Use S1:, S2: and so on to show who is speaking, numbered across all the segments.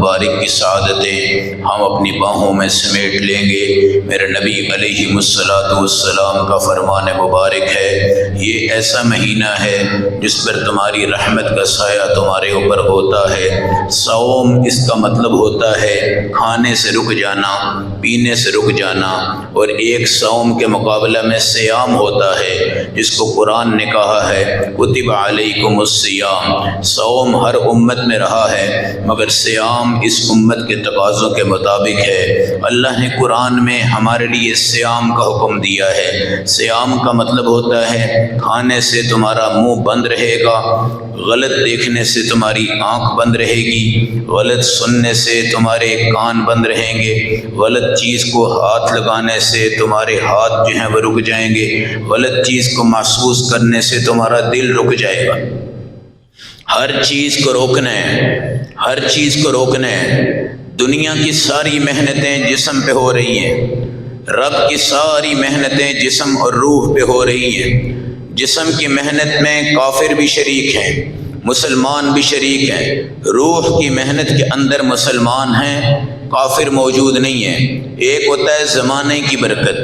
S1: مبارک کی سعادتیں ہم اپنی باہوں میں سمیٹ لیں گے۔ میرے نبی علیہ السلام کا فرمان مبارک ہے، یہ ایسا مہینہ ہے جس پر تمہاری رحمت کا سایہ تمہارے اوپر ہوتا ہے۔ صوم اس کا مطلب ہوتا ہے کھانے سے رک جانا، پینے سے رک جانا، اور ایک صوم کے مقابلہ میں صیام ہوتا ہے جس کو قرآن نے کہا ہے کتب علیکم الصیام۔ صوم ہر امت میں رہا ہے مگر صیام اس امت کے تقاضوں کے مطابق ہے۔ اللہ نے قرآن میں ہمارے لیے صیام کا حکم دیا ہے۔ صیام کا مطلب ہوتا ہے کھانے سے تمہارا منہ بند رہے گا، غلط دیکھنے سے تمہاری آنکھ بند رہے گی، غلط سننے سے تمہارے کان بند رہیں گے، غلط چیز کو ہاتھ لگانے سے تمہارے ہاتھ جو ہیں وہ رک جائیں گے، غلط چیز کو محسوس کرنے سے تمہارا دل رک جائے گا۔ ہر چیز کو روکنا ہے، ہر چیز کو روکنا ہے۔ دنیا کی ساری محنتیں جسم پہ ہو رہی ہیں، رب کی ساری محنتیں جسم اور روح پہ ہو رہی ہیں۔ جسم کی محنت میں کافر بھی شریک ہیں، مسلمان بھی شریک ہیں۔ روح کی محنت کے اندر مسلمان ہیں، کافر موجود نہیں ہیں۔ ایک ہوتا ہے زمانے کی برکت،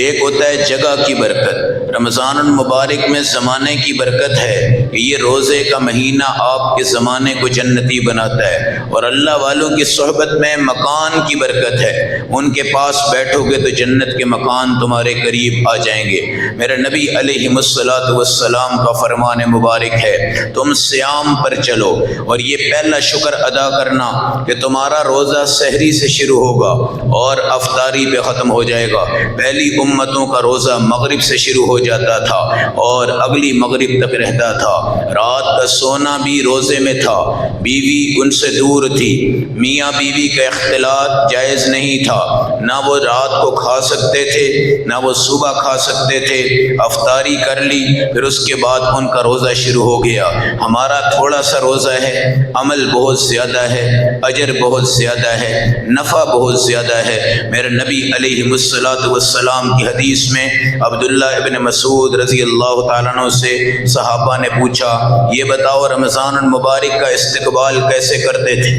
S1: ایک ہوتا ہے جگہ کی برکت۔ رمضان المبارک میں زمانے کی برکت ہے کہ یہ روزے کا مہینہ آپ کے زمانے کو جنتی بناتا ہے، اور اللہ والوں کی صحبت میں مکان کی برکت ہے۔ ان کے پاس بیٹھو گے تو جنت کے مکان تمہارے قریب آ جائیں گے۔ میرے نبی علیہ السلام کا فرمان مبارک ہے تم صیام پر چلو، اور یہ پہلا شکر ادا کرنا کہ تمہارا روزہ سحری سے شروع ہوگا اور افطاری پہ ختم ہو جائے گا۔ پہلی امتوں کا روزہ مغرب سے شروع ہو جاتا تھا اور اگلی مغرب تک رہتا تھا۔ رات کا سونا بھی روزے میں تھا، بیوی ان سے دور تھی، میاں بیوی کا اختلاط جائز نہیں تھا، نہ وہ رات کو کھا سکتے تھے نہ وہ صبح کھا سکتے تھے۔ افطاری کر لی، پھر اس کے بعد ان کا روزہ شروع ہو گیا۔ ہمارا تھوڑا سا روزہ ہے، عمل بہت زیادہ ہے، اجر بہت زیادہ ہے، نفع بہت زیادہ ہے۔ میرے نبی علیہ السلام کی حدیث میں عبداللہ ابن مسعود رضی اللہ تعالیٰ عنہ سے صحابہ نے پوچھا، یہ بتاؤ رمضان المبارک کا استقبال کیسے کرتے تھے؟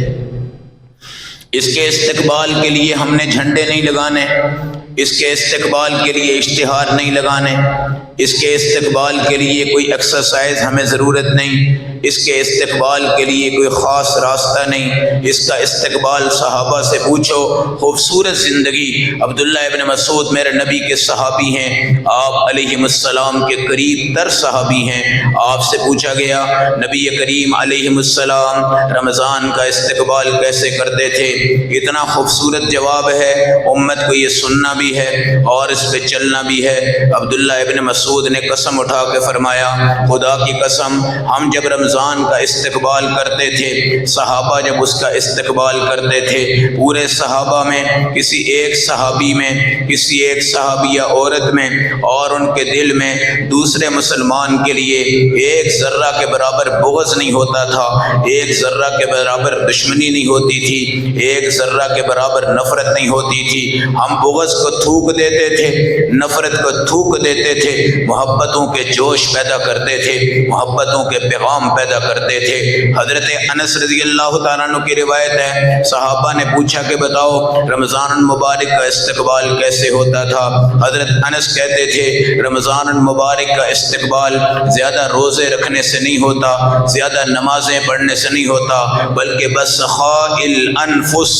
S1: اس کے استقبال کے لیے ہم نے جھنڈے نہیں لگانے، اس کے استقبال کے لیے اشتہار نہیں لگانے، اس کے استقبال کے لیے کوئی ایکسرسائز ہمیں ضرورت نہیں، اس کے استقبال کے لیے کوئی خاص راستہ نہیں۔ اس کا استقبال صحابہ سے پوچھو، خوبصورت زندگی۔ عبداللہ ابن مسعود میرے نبی کے صحابی ہیں، آپ علیہ السلام کے قریب تر صحابی ہیں۔ آپ سے پوچھا گیا نبی کریم علیہ السلام رمضان کا استقبال کیسے کرتے تھے؟ اتنا خوبصورت جواب ہے، امت کو یہ سننا بھی ہے اور اس پہ چلنا بھی ہے۔ عبداللہ ابن مسعود نے قسم اٹھا کے فرمایا، خدا کی قسم ہم جب رمضان کا استقبال کرتے تھے، صحابہ جب اس کا استقبال کرتے تھے، پورے صحابہ میں کسی ایک صحابی میں، کسی ایک صحابیہ عورت میں اور ان کے دل میں دوسرے مسلمان کے لیے ایک ذرہ کے برابر بغض نہیں ہوتا تھا، ایک ذرہ کے برابر دشمنی نہیں ہوتی تھی، ایک ذرہ کے برابر نفرت نہیں ہوتی تھی۔ ہم بغض کو تھوک دیتے تھے، نفرت کو تھوک دیتے تھے، محبتوں کے جوش پیدا کرتے تھے، محبتوں کے پیغام پیدا کرتے تھے۔ حضرت انس رضی اللہ تعالیٰ عنہ کی روایت ہے، صحابہ نے پوچھا کہ بتاؤ رمضان المبارک کا استقبال کیسے ہوتا تھا؟ حضرت انس کہتے تھے رمضان المبارک کا استقبال زیادہ روزے رکھنے سے نہیں ہوتا، زیادہ نمازیں پڑھنے سے نہیں ہوتا، بلکہ بسخاء الانفس،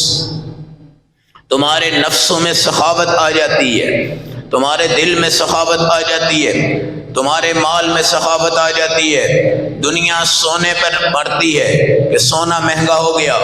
S1: تمہارے نفسوں میں سخاوت آ جاتی ہے، تمہارے دل میں سخاوت آ جاتی ہے، تمہارے مال میں سخاوت آ جاتی ہے۔ دنیا سونے پر مرتی ہے کہ سونا مہنگا ہو گیا،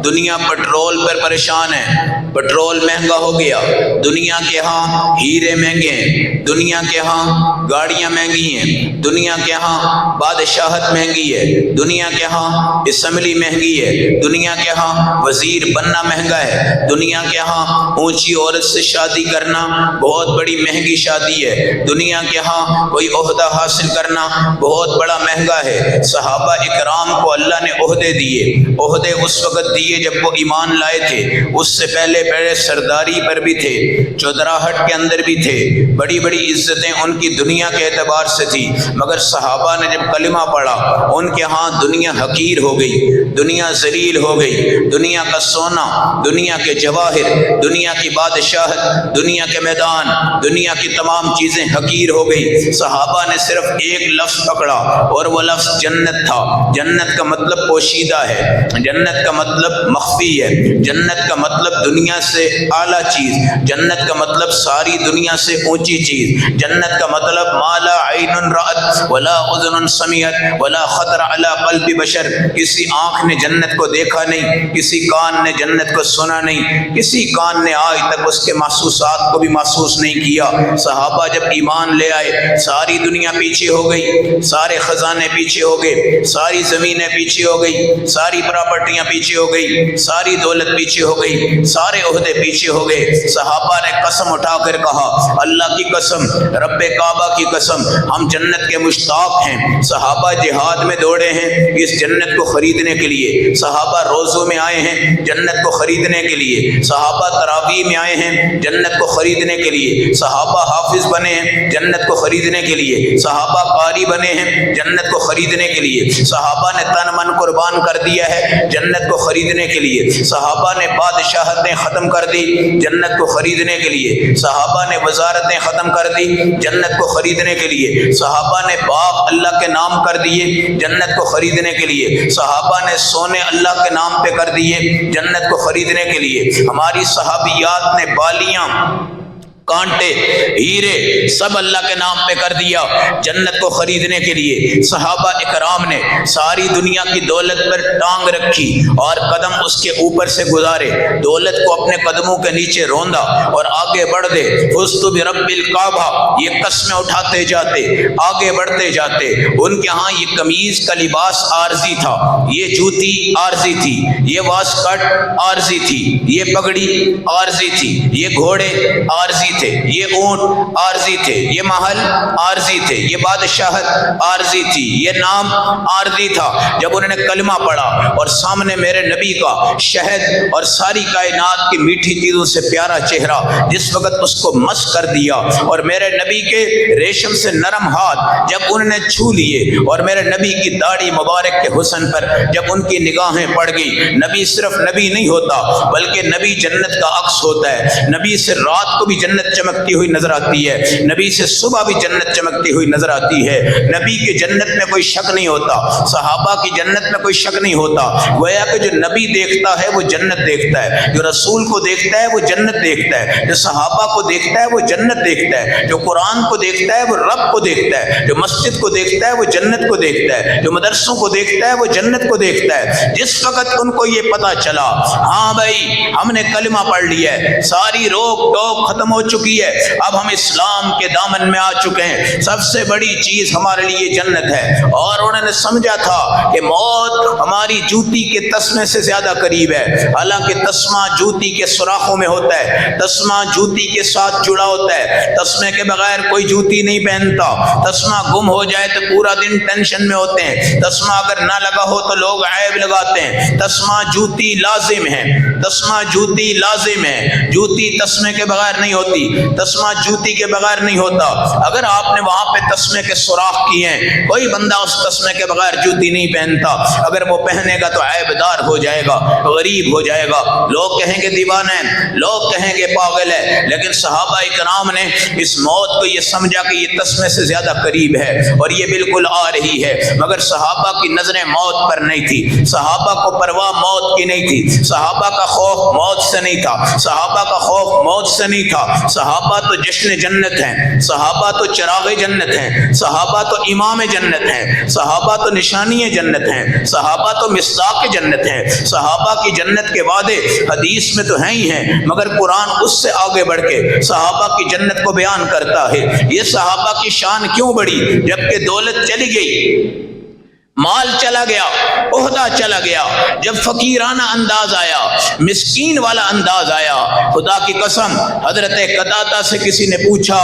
S1: دنیا پٹرول پر پریشان ہے، پٹرول مہنگا ہو گیا، دنیا کے ہاں ہیرے مہنگے ہیں، دنیا کے ہاں گاڑیاں مہنگی ہیں، دنیا کے ہاں بادشاہت مہنگی ہے، دنیا کے ہاں اسمبلی مہنگی ہے، دنیا کے ہاں وزیر بننا مہنگا ہے، دنیا کے ہاں اونچی عورت سے شادی کرنا بہت بڑی مہنگی شادی ہے، دنیا کے ہاں کوئی عہدہ حاصل کرنا بہت بڑا مہنگا ہے۔ صحابہ اکرام کو اللہ نے عہدے دیے، عہدے اس وقت دیے جب وہ ایمان لائے تھے، اس سے پہلے سرداری پر بھی تھے، چودراہٹ کے اندر بھی تھے، بڑی بڑی عزتیں ان کی دنیا کے اعتبار سے تھی، مگر صحابہ نے جب کلمہ پڑھا ان کے ہاں دنیا حقیر ہو گئی، دنیا ذلیل ہو گئی، دنیا کا سونا، دنیا کے جواہر، دنیا کی بادشاہت، دنیا کے میدان، دنیا کی تمام چیزیں حقیر ہو گئی۔ صحابہ نے صرف ایک لفظ پکڑا اور وہ لفظ جنت تھا۔ جنت کا مطلب پوشیدہ ہے، جنت کا مطلب مخفی ہے، جنت کا مطلب دنیا سے اعلیٰ چیز، جنت کا مطلب ساری دنیا سے اونچی چیز، جنت کا مطلب ما لا عین رأت ولا اذن سمعت ولا خطر علی قلب بشر۔ کسی آنکھ نے جنت کو دیکھا نہیں، کسی کان نے جنت کو سنا نہیں، کسی کان نے آج تک اس کے محسوسات کو بھی محسوس نہیں کیا۔ صحابہ جب ایمان لے آئے، ساری دنیا پیچھے ہو گئی، سارے خزانے پیچھے ہو گئے، ساری زمینیں پیچھے ہو گئی، ساری پراپرٹیاں پیچھے ہو گئی، ساری دولت پیچھے ہو گئی، سارے عہدے پیچھے ہو گئے۔ صحابہ نے قسم اٹھا کر کہا، اللہ کی قسم، رب کعبہ کی قسم، ہم جنت کے مشتاق ہیں۔ صحابہ جہاد میں دوڑے ہیں اس جنت کو خریدنے کے لیے، صحابہ روزوں میں آئے ہیں جنت کو خریدنے کے لیے، صحابہ تراویح میں آئے ہیں جنت کو خریدنے کے لیے، صحابہ حافظ بنے ہیں جنت کو خریدنے کے لیے، صحابہ قاری بنے ہیں جنت کو خریدنے کے لیے، صحابہ نے تن من قربان کر دیا ہے جنت کو خریدنے کے لیے، صحابہ نے بادشاہتیں ختم کر دی جنت کو خریدنے کے لیے، صحابہ نے وزارتیں ختم کر دی جنت کو خریدنے کے لیے، صحابہ نے باغ اللہ کے نام کر دیے جنت کو خریدنے کے لیے، صحابہ نے سونے اللہ کے نام پہ کر دیے جنت کو خریدنے کے لیے۔ ہماری صحابیات نے بالیاں، کانٹے، ہیرے سب اللہ کے نام پہ کر دیا جنت کو خریدنے کے لیے۔ صحابہ اکرام نے ساری دنیا کی دولت پر ٹانگ رکھی اور قدم اس کے اوپر سے گزارے، دولت کو اپنے قدموں کے نیچے روندا اور آگے بڑھ دے۔ فزت برب الکعبہ، یہ قسمیں اٹھاتے جاتے، آگے بڑھتے جاتے۔ ان کے ہاں یہ قمیض کا لباس عارضی تھا، یہ جوتی عارضی تھی، یہ واسکٹ عارضی تھی، یہ پگڑی عارضی تھی، یہ گھوڑے عارضی تھے، یہ اونٹ عارضی تھے، یہ محل عارضی تھے، یہ بادشاہت عارضی تھی، یہ نام عارضی تھا۔ جب انہوں نے کلمہ پڑھا اور سامنے میرے نبی کا شہد اور ساری کائنات کی میٹھی چیزوں سے پیارا چہرہ جس وقت اس کو مس کر دیا، اور میرے نبی کے ریشم سے نرم ہاتھ جب انہوں نے چھو لیے، اور میرے نبی کی داڑھی مبارک کے حسن پر جب ان کی نگاہیں پڑ گئی۔ نبی صرف نبی نہیں ہوتا بلکہ نبی جنت کا عکس ہوتا ہے۔ نبی سے رات کو بھی جنت چمکتی ہوئی نظر آتی ہے، نبی سے صبح بھی جنت چمکتی ہوئی نظر آتی ہے۔ نبی کی جنت میں کوئی شک نہیں ہوتا، صحابہ کی جنت میں کوئی شک نہیں ہوتا۔ گویا کہ جو نبی دیکھتا ہے وہ جنت دیکھتا ہے، جو رسول کو دیکھتا ہے وہ جنت دیکھتا ہے، جو صحابہ کو دیکھتا ہے وہ جنت دیکھتا ہے، جو قرآن کو دیکھتا ہے وہ رب کو دیکھتا ہے، جو مسجد کو دیکھتا ہے وہ جنت کو دیکھتا ہے، جو مدرسوں کو دیکھتا ہے وہ جنت کو دیکھتا ہے۔ جس وقت ان کو یہ پتا چلا ہاں بھائی ہم نے کلمہ پڑھ لیا ہے، ساری روک ٹوک ختم ہو چکی ہے، اب ہم اسلام کے دامن میں آ چکے ہیں، سب سے بڑی چیز ہمارے لیے جنت ہے۔ اور انہوں نے سمجھا تھا کہ موت ہماری جوتی کے تسمے سے زیادہ قریب ہے، حالانکہ تسمہ جوتی کے سوراخوں میں ہوتا ہے، تسمہ جوتی کے ساتھ جڑا ہوتا ہے، تسمے کے بغیر کوئی جوتی نہیں پہنتا، تسمہ گم ہو جائے تو پورا دن ٹینشن میں ہوتے ہیں، تسمہ اگر نہ لگا ہو تو لوگ عیب لگاتے ہیں۔ تسمہ جوتی لازم ہے، تسمہ جوتی لازم ہے، جوتی تسمے کے بغیر نہیں ہوتی، تسمہ جوتی کے بغیر نہیں ہوتا۔ اگر آپ نے وہاں پہ تسمے کے سوراخ کیے ہیں، کوئی بندہ اس تسمے کے بغیر جوتی نہیں پہنتا، اگر وہ پہنے گا تو عیب دار ہو جائے گا، غریب ہو جائے گا، لوگ کہیں گے دیوانہ ہے، لوگ کہیں گے پاگل ہے۔ لیکن صحابہ کرام نے اس موت کو یہ سمجھا کہ یہ تسمے سے زیادہ قریب ہے اور یہ بالکل آ رہی ہے، مگر صحابہ کی نظریں موت پر نہیں تھی، صحابہ کو پرواہ موت کی نہیں تھی، صحابہ کا خوف موت سے نہیں تھا، صحابہ کا خوف موت سے نہیں تھا۔ صحابہ تو جشن جنت ہیں، صحابہ تو چراغ جنت ہیں، صحابہ تو امام جنت ہیں، صحابہ تو نشانی جنت ہیں، صحابہ تو مصداق جنت ہیں۔ صحابہ کی جنت کے وعدے حدیث میں تو ہیں ہی ہیں، مگر قرآن اس سے آگے بڑھ کے صحابہ کی جنت کو بیان کرتا ہے۔ یہ صحابہ کی شان کیوں بڑھی جبکہ دولت چلی گئی؟ مال چلا گیا، عہدہ چلا گیا، جب فقیرانہ انداز آیا، مسکین والا انداز آیا، خدا کی قسم حضرت قتادہ سے کسی نے پوچھا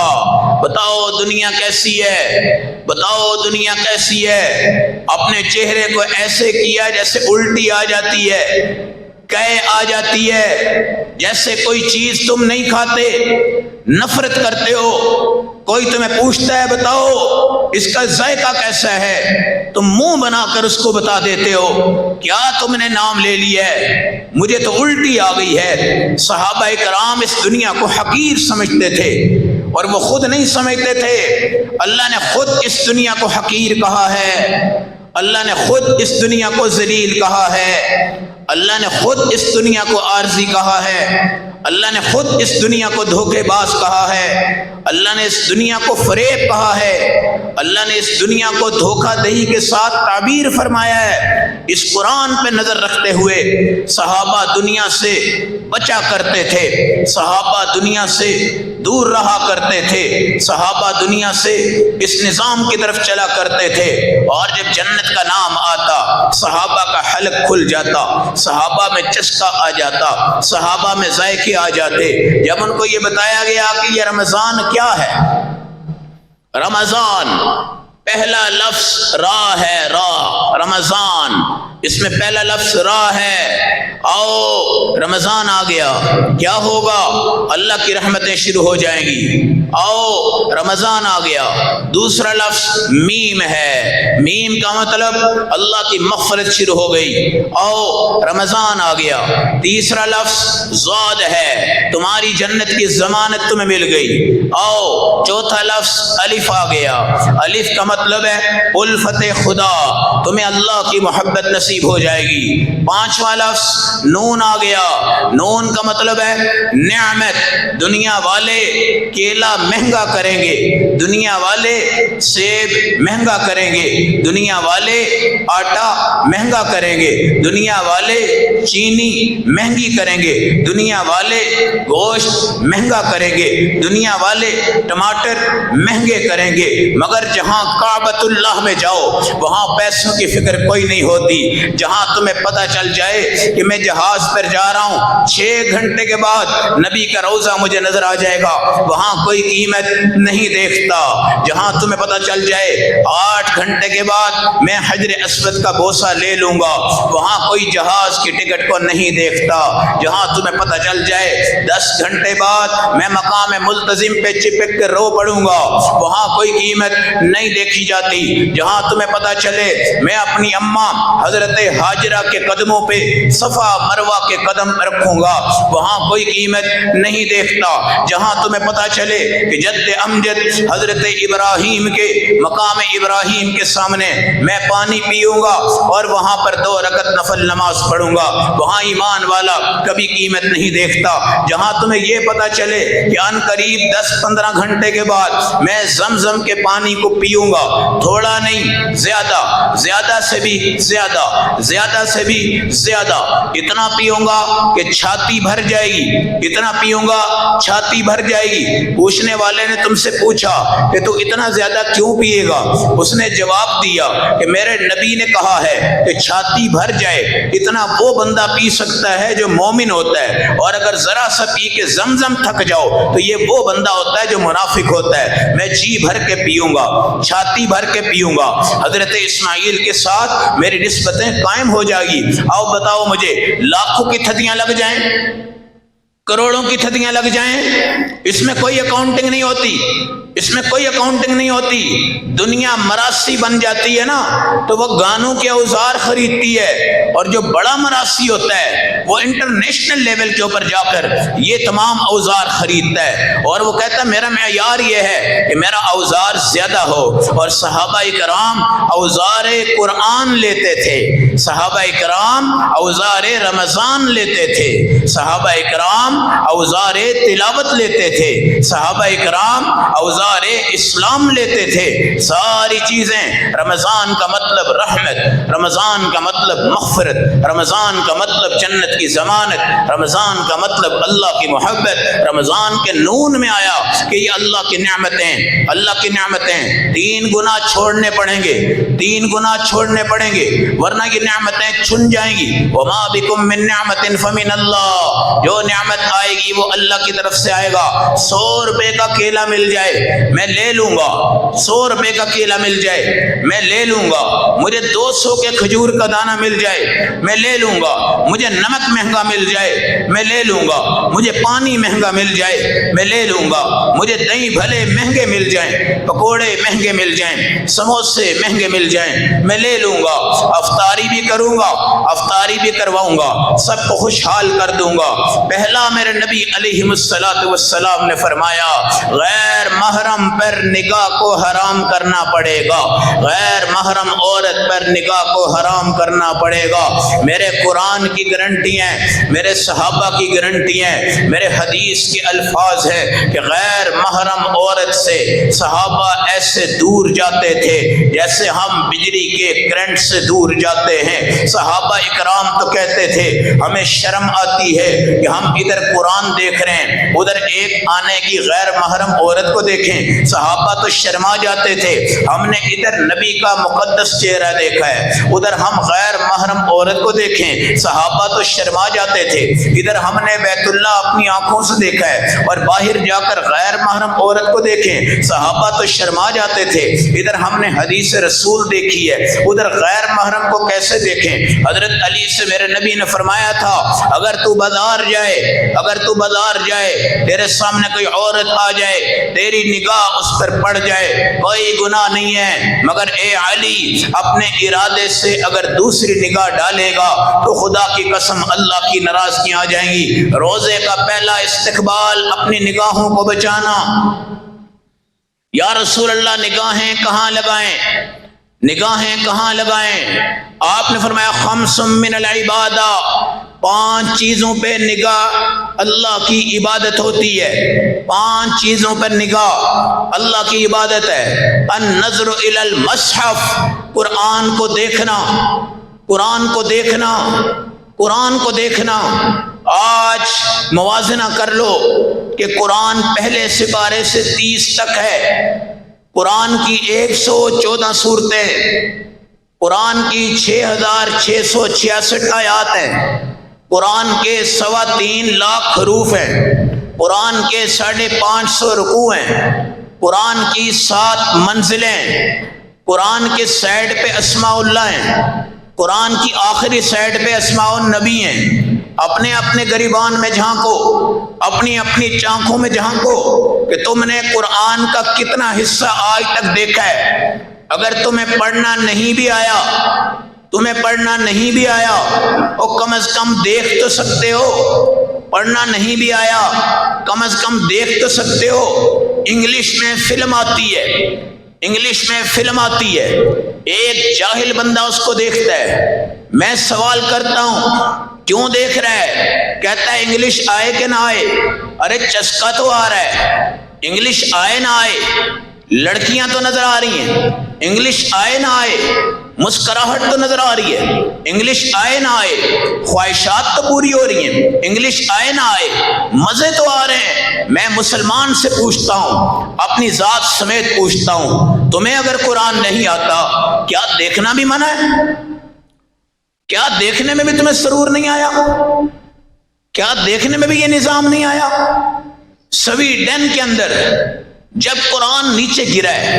S1: بتاؤ دنیا کیسی ہے، بتاؤ دنیا کیسی ہے؟ اپنے چہرے کو ایسے کیا جیسے الٹی آ جاتی ہے، قے آ جاتی ہے، جیسے کوئی چیز تم نہیں کھاتے، نفرت کرتے ہو، کوئی تمہیں پوچھتا ہے بتاؤ اس کا ذائقہ کیسا ہے، تم منہ بنا کر اس کو بتا دیتے ہو، کیا تم نے نام لے لیا ہے، مجھے تو الٹی آ گئی ہے۔ صحابہ کرام اس دنیا کو حقیر سمجھتے تھے اور وہ خود نہیں سمجھتے تھے، اللہ نے خود اس دنیا کو حقیر کہا ہے، اللہ نے خود اس دنیا کو ذلیل کہا ہے، اللہ نے خود اس دنیا کو عارضی کہا ہے، اللہ نے خود اس دنیا کو دھوکے باز کہا ہے، اللہ نے اس دنیا کو فریب کہا ہے، اللہ نے اس دنیا کو دھوکہ دہی کے ساتھ تعبیر فرمایا ہے۔ اس قرآن پہ نظر رکھتے ہوئے صحابہ دنیا سے بچا کرتے تھے، صحابہ دنیا سے دور رہا کرتے تھے، صحابہ دنیا سے اس نظام کی طرف چلا کرتے تھے، اور جب جنت کا نام آتا صحابہ کا حلق کھل جاتا، صحابہ میں چسکا آ جاتا، صحابہ میں ذائقے آ جاتے۔ جب ان کو یہ بتایا گیا کہ یہ رمضان کیا ہے، رمضان پہلا لفظ را ہے، را رمضان، اس میں پہلا لفظ را ہے، آؤ رمضان آ گیا، کیا ہوگا؟ اللہ کی رحمتیں شروع ہو جائیں گی، آؤ رمضان آ گیا۔ دوسرا لفظ میم ہے، میم کا مطلب اللہ کی مغفرت شروع ہو گئی، آؤ رمضان آ گیا۔ تیسرا لفظ ضاد ہے، تمہاری جنت کی ضمانت تمہیں مل گئی، آؤ۔ چوتھا لفظ الف آ گیا، الف کا مطلب ہے الفت خدا، تمہیں اللہ کی محبت نصیب ہو جائے گی۔ پانچواں لفظ نون آ گیا، نون کا مطلب ہے نعمت، دنیا والے کیلا مہنگا کریں گے، دنیا والے سیب مہنگا کریں گے، دنیا والے آٹا مہنگا کریں گے، دنیا والے چینی مہنگی کریں گے، دنیا والے گوشت مہنگا کریں گے، دنیا والے ٹماٹر مہنگے کریں گے، مگر جہاں کعبۃ اللہ میں جاؤ وہاں پیسوں کی فکر کوئی نہیں ہوتی۔ جہاں تمہیں پتہ چل جائے کہ میں جہاز پر جا رہا ہوں، 6 گھنٹے کے بعد نبی کا روضہ مجھے نظر آ جائے گا، وہاں کوئی قیمت نہیں دیکھتا۔ جہاں تمہیں پتہ چل جائے 8 گھنٹے کے بعد میں حجر اسود کا بوسہ لے لوں گا، وہاں کوئی جہاز کی ٹکٹ کو نہیں دیکھتا۔ جہاں تمہیں پتہ چل جائے 10 گھنٹے بعد میں مقام ملتزم پہ چپک کر رو پڑوں گا، وہاں کوئی قیمت نہیں دیکھی جاتی۔ جہاں تمہیں پتہ چلے میں اپنی اماں حضرت ہاجرہ کے قدموں پہ صفا مروہ کے قدم رکھوں گا، وہاں کوئی قیمت نہیں دیکھتا۔ جہاں تمہیں پتہ چلے کہ جد امجد حضرت ابراہیم کے مقام ابراہیم کے سامنے میں پانی پیوں گا اور وہاں پر 2 رکعت نفل نماز پڑھوں گا، وہاں ایمان والا کبھی قیمت نہیں دیکھتا۔ جہاں تمہیں یہ پتہ چلے کہ ان قریب 10-15 گھنٹے کے بعد میں زمزم کے پانی کو پیوں گا، تھوڑا نہیں زیادہ، زیادہ سے بھی زیادہ، زیادہ سے بھی زیادہ، اتنا پیوں گا کہ چھاتی بھر جائے گی، اتنا پیوں گا چھاتی بھر جائے گی۔ پوچھنے والے نے تم سے پوچھا کہ تو اتنا زیادہ کیوں پیے گا؟ اس نے جواب دیا کہ میرے نبی نے کہا ہے کہ چھاتی بھر جائے اتنا وہ بندہ پی سکتا ہے جو مومن ہوتا ہے، اور اگر ذرا سا پی کے زمزم تھک جاؤ تو یہ وہ بندہ ہوتا ہے جو منافق ہوتا ہے۔ میں جی بھر کے پیوں گا، چھاتی بھر کے پیوں گا، حضرت اسماعیل کے ساتھ میری نسبتیں قائم ہو جائے گی۔ آؤ بتاؤ مجھے، لاکھوں کی تھدیاں لگ جائیں، کروڑوں کی تھدیاں لگ جائیں، اس میں کوئی اکاؤنٹنگ نہیں ہوتی، اس میں کوئی اکاؤنٹنگ نہیں ہوتی۔ دنیا مراسی بن جاتی ہے نا تو وہ گانوں کے اوزار خریدتی ہے، اور جو بڑا مراسی ہوتا ہے وہ انٹرنیشنل لیول کے اوپر جا کر یہ تمام اوزار خریدتا ہے، اور وہ کہتا ہے میرا معیار یہ ہے کہ میرا اوزار زیادہ ہو۔ اور صحابہ کرام اوزار قرآن لیتے تھے، صحابہ کرام اوزار رمضان لیتے تھے، صحابہ کرام اوزار تلاوت لیتے تھے، صحابہ کرام اوزار اوزار اسلام لیتے تھے، ساری چیزیں، رمضان کا مطلب رحمت، رمضان کا مطلب مغفرت، رمضان کا مطلب جنت کی ضمانت، رمضان کا مطلب اللہ کی محبت، رمضان کے نون میں آیا کہ یہ اللہ کی نعمتیں، اللہ کی نعمتیں 3 گنا چھوڑنے پڑیں گے، 3 گنا چھوڑنے پڑیں گے ورنہ یہ نعمتیں چھن جائیں گی۔ وما بکم من نعمت فمن اللہ، جو نعمت آئے گی وہ اللہ کی طرف سے آئے گا۔ 100 روپے کا کیلا مل جائے میں لے لوں گا، 100 روپے کا کیلا مل جائے میں لے لوں گا، مجھے 200 کے کھجور کا دانہ مل جائے میں لے لوں گا، مجھے نمک مہنگا مل جائے میں لے لوں گا، مجھے پانی مہنگا مل جائے میں لے لوں گا، مجھے دہی بھلے مہنگے مل جائیں، پکوڑے مہنگے مل جائیں، سموسے مہنگے مل جائیں میں لے لوں گا، افطاری بھی کروں گا، افطاری بھی کرواؤں گا، سب کو خوشحال کر دوں گا۔ پہلا میرے نبی علیہ السلام نے فرمایا غیر محرم پر نگاہ کو حرام کرنا پڑے گا، غیر محرم عورت پر نگاہ کو حرام کرنا پڑے گا۔ میرے قرآن کی گارنٹی ہیں، میرے صحابہ کی گارنٹی ہیں، میرے حدیث کے الفاظ ہیں کہ غیر محرم عورت سے صحابہ ایسے دور جاتے تھے جیسے ہم بجلی کے کرنٹ سے دور جاتے ہیں۔ صحابہ اکرام تو کہتے تھے ہمیں شرم آتی ہے کہ ہم ادھر قرآن دیکھ رہے ہیں ادھر ایک آنے کی غیر محرم عورت کو دیکھیں، صحابہ تو شرما جاتے تھے، ہم نے ادھر نبی کا مقدس چہرہ دیکھا ہے ادھر ہم غیر محرم عورت کو دیکھیں، صحابہ تو شرما جاتے تھے، ادھر ہم نے بیت اللہ اپنی آنکھوں سے دیکھا ہے اور باہر جا کر غیر محرم عورت کو دیکھیں، صحابہ تو شرما جاتے تھے، ادھر ہم نے حدیث رسول دیکھی ہے ادھر غیر محرم کو کیسے دیکھیں۔ حضرت علی سے میرے نبی نے فرمایا تھا اگر تو بازار جائے تیرے سامنے کوئی عورت آ جائے تیری نگاہ اس پر پڑ جائے کوئی گناہ نہیں ہے، مگر اے علی اپنے ارادے سے اگر دوسری نگاہ ڈالے گا تو خدا کی قسم اللہ کی ناراضگیاں آ جائیں گی۔ روزے کا پہلا استقبال اپنی نگاہوں کو بچانا۔ یا رسول اللہ نگاہیں کہاں لگائیں، نگاہیں کہاں لگائیں؟ آپ نے فرمایا خمس من العبادہ، 5 چیزوں پہ نگاہ اللہ کی عبادت ہوتی ہے، 5 چیزوں پر نگاہ اللہ کی عبادت ہے۔ النظر الی المصحف، قرآن کو دیکھنا، قرآن کو دیکھنا، قرآن کو دیکھنا۔ آج موازنہ کر لو کہ قرآن پہلے سپارے سے 30 تک ہے، قرآن کی 114 صورتیں، قرآن کی 6666 آیات ہیں، قرآن کے 3.25 لاکھ حروف ہیں، قرآن کے 550 رکوع ہیں، قرآن کی 7 منزلیں، قرآن کے سائڈ پہ اسماء اللہ ہیں، قرآن کی آخری سائڈ پہ اسماء النبی ہیں۔ اپنے اپنے گریبان میں جھانکو، اپنی اپنی چانکھوں میں جھانکو کہ تم نے قرآن کا کتنا حصہ آج تک دیکھا ہے۔ اگر تمہیں پڑھنا نہیں بھی آیا، تمہیں پڑھنا نہیں بھی آیا اور کم از کم دیکھ تو سکتے ہو، پڑھنا نہیں بھی آیا کم از کم دیکھ تو سکتے ہو۔ انگلش میں فلم آتی ہے، انگلش میں فلم آتی ہے، ایک جاہل بندہ اس کو دیکھتا ہے، میں سوال کرتا ہوں کیوں دیکھ رہا ہے؟ کہتا ہے انگلش آئے کہ نہ آئے۔ ارے چسکا تو آ رہا ہے، انگلش آئے نہ آئے، لڑکیاں تو نظر آ رہی ہیں، انگلش آئے نہ آئے، مسکراہٹ تو نظر آ رہی ہے، انگلش آئے نہ آئے، خواہشات تو پوری ہو رہی ہیں، انگلش آئے نہ آئے، مزے تو آ رہے ہیں۔ میں مسلمان سے پوچھتا ہوں، اپنی ذات سمیت پوچھتا ہوں، تمہیں اگر قرآن نہیں آتا کیا دیکھنا بھی منع ہے؟ کیا دیکھنے میں بھی تمہیں سرور نہیں آیا؟ کیا دیکھنے میں بھی یہ نظام نہیں آیا؟ سویڈن کے اندر جب قرآن نیچے گرا ہے،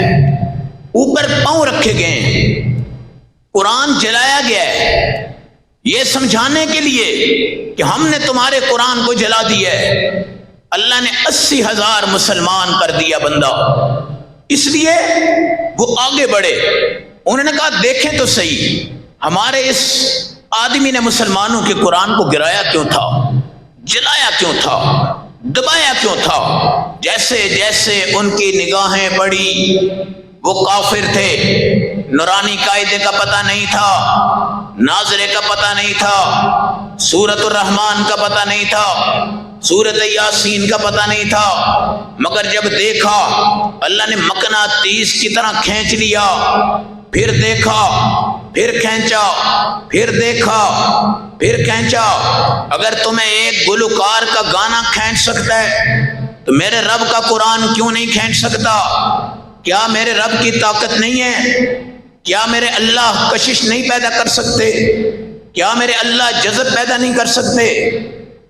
S1: اوپر پاؤں رکھے گئے ہیں، قرآن جلایا گیا ہے یہ سمجھانے کے لیے کہ ہم نے تمہارے قرآن کو جلا دیا ہے، اللہ نے 80,000 مسلمان کر دیا بندہ۔ اس لیے وہ آگے بڑھے، انہوں نے کہا دیکھیں تو صحیح ہمارے اس آدمی نے مسلمانوں کے قرآن کو گرایا کیوں تھا، جلایا کیوں تھا، دبایا کیوں تھا؟ جیسے جیسے ان کی نگاہیں پڑی وہ کافر تھے، نورانی قاعدے کا پتہ نہیں تھا، ناظرے کا پتہ نہیں تھا، سورۃ الرحمن کا پتہ نہیں تھا، سورۃ یاسین کا پتہ نہیں تھا، مگر جب دیکھا اللہ نے مقناطیس کی طرح کھینچ لیا، پھر دیکھا، پھر کھینچا، پھر دیکھا، پھر کھینچا۔ اگر تمہیں ایک گلوکار کا گانا کھینچ سکتا ہے تو میرے رب کا قرآن کیوں نہیں کھینچ سکتا؟ کیا میرے رب کی طاقت نہیں ہے؟ کیا میرے اللہ کشش نہیں پیدا کر سکتے؟ کیا میرے اللہ جذب پیدا نہیں کر سکتے؟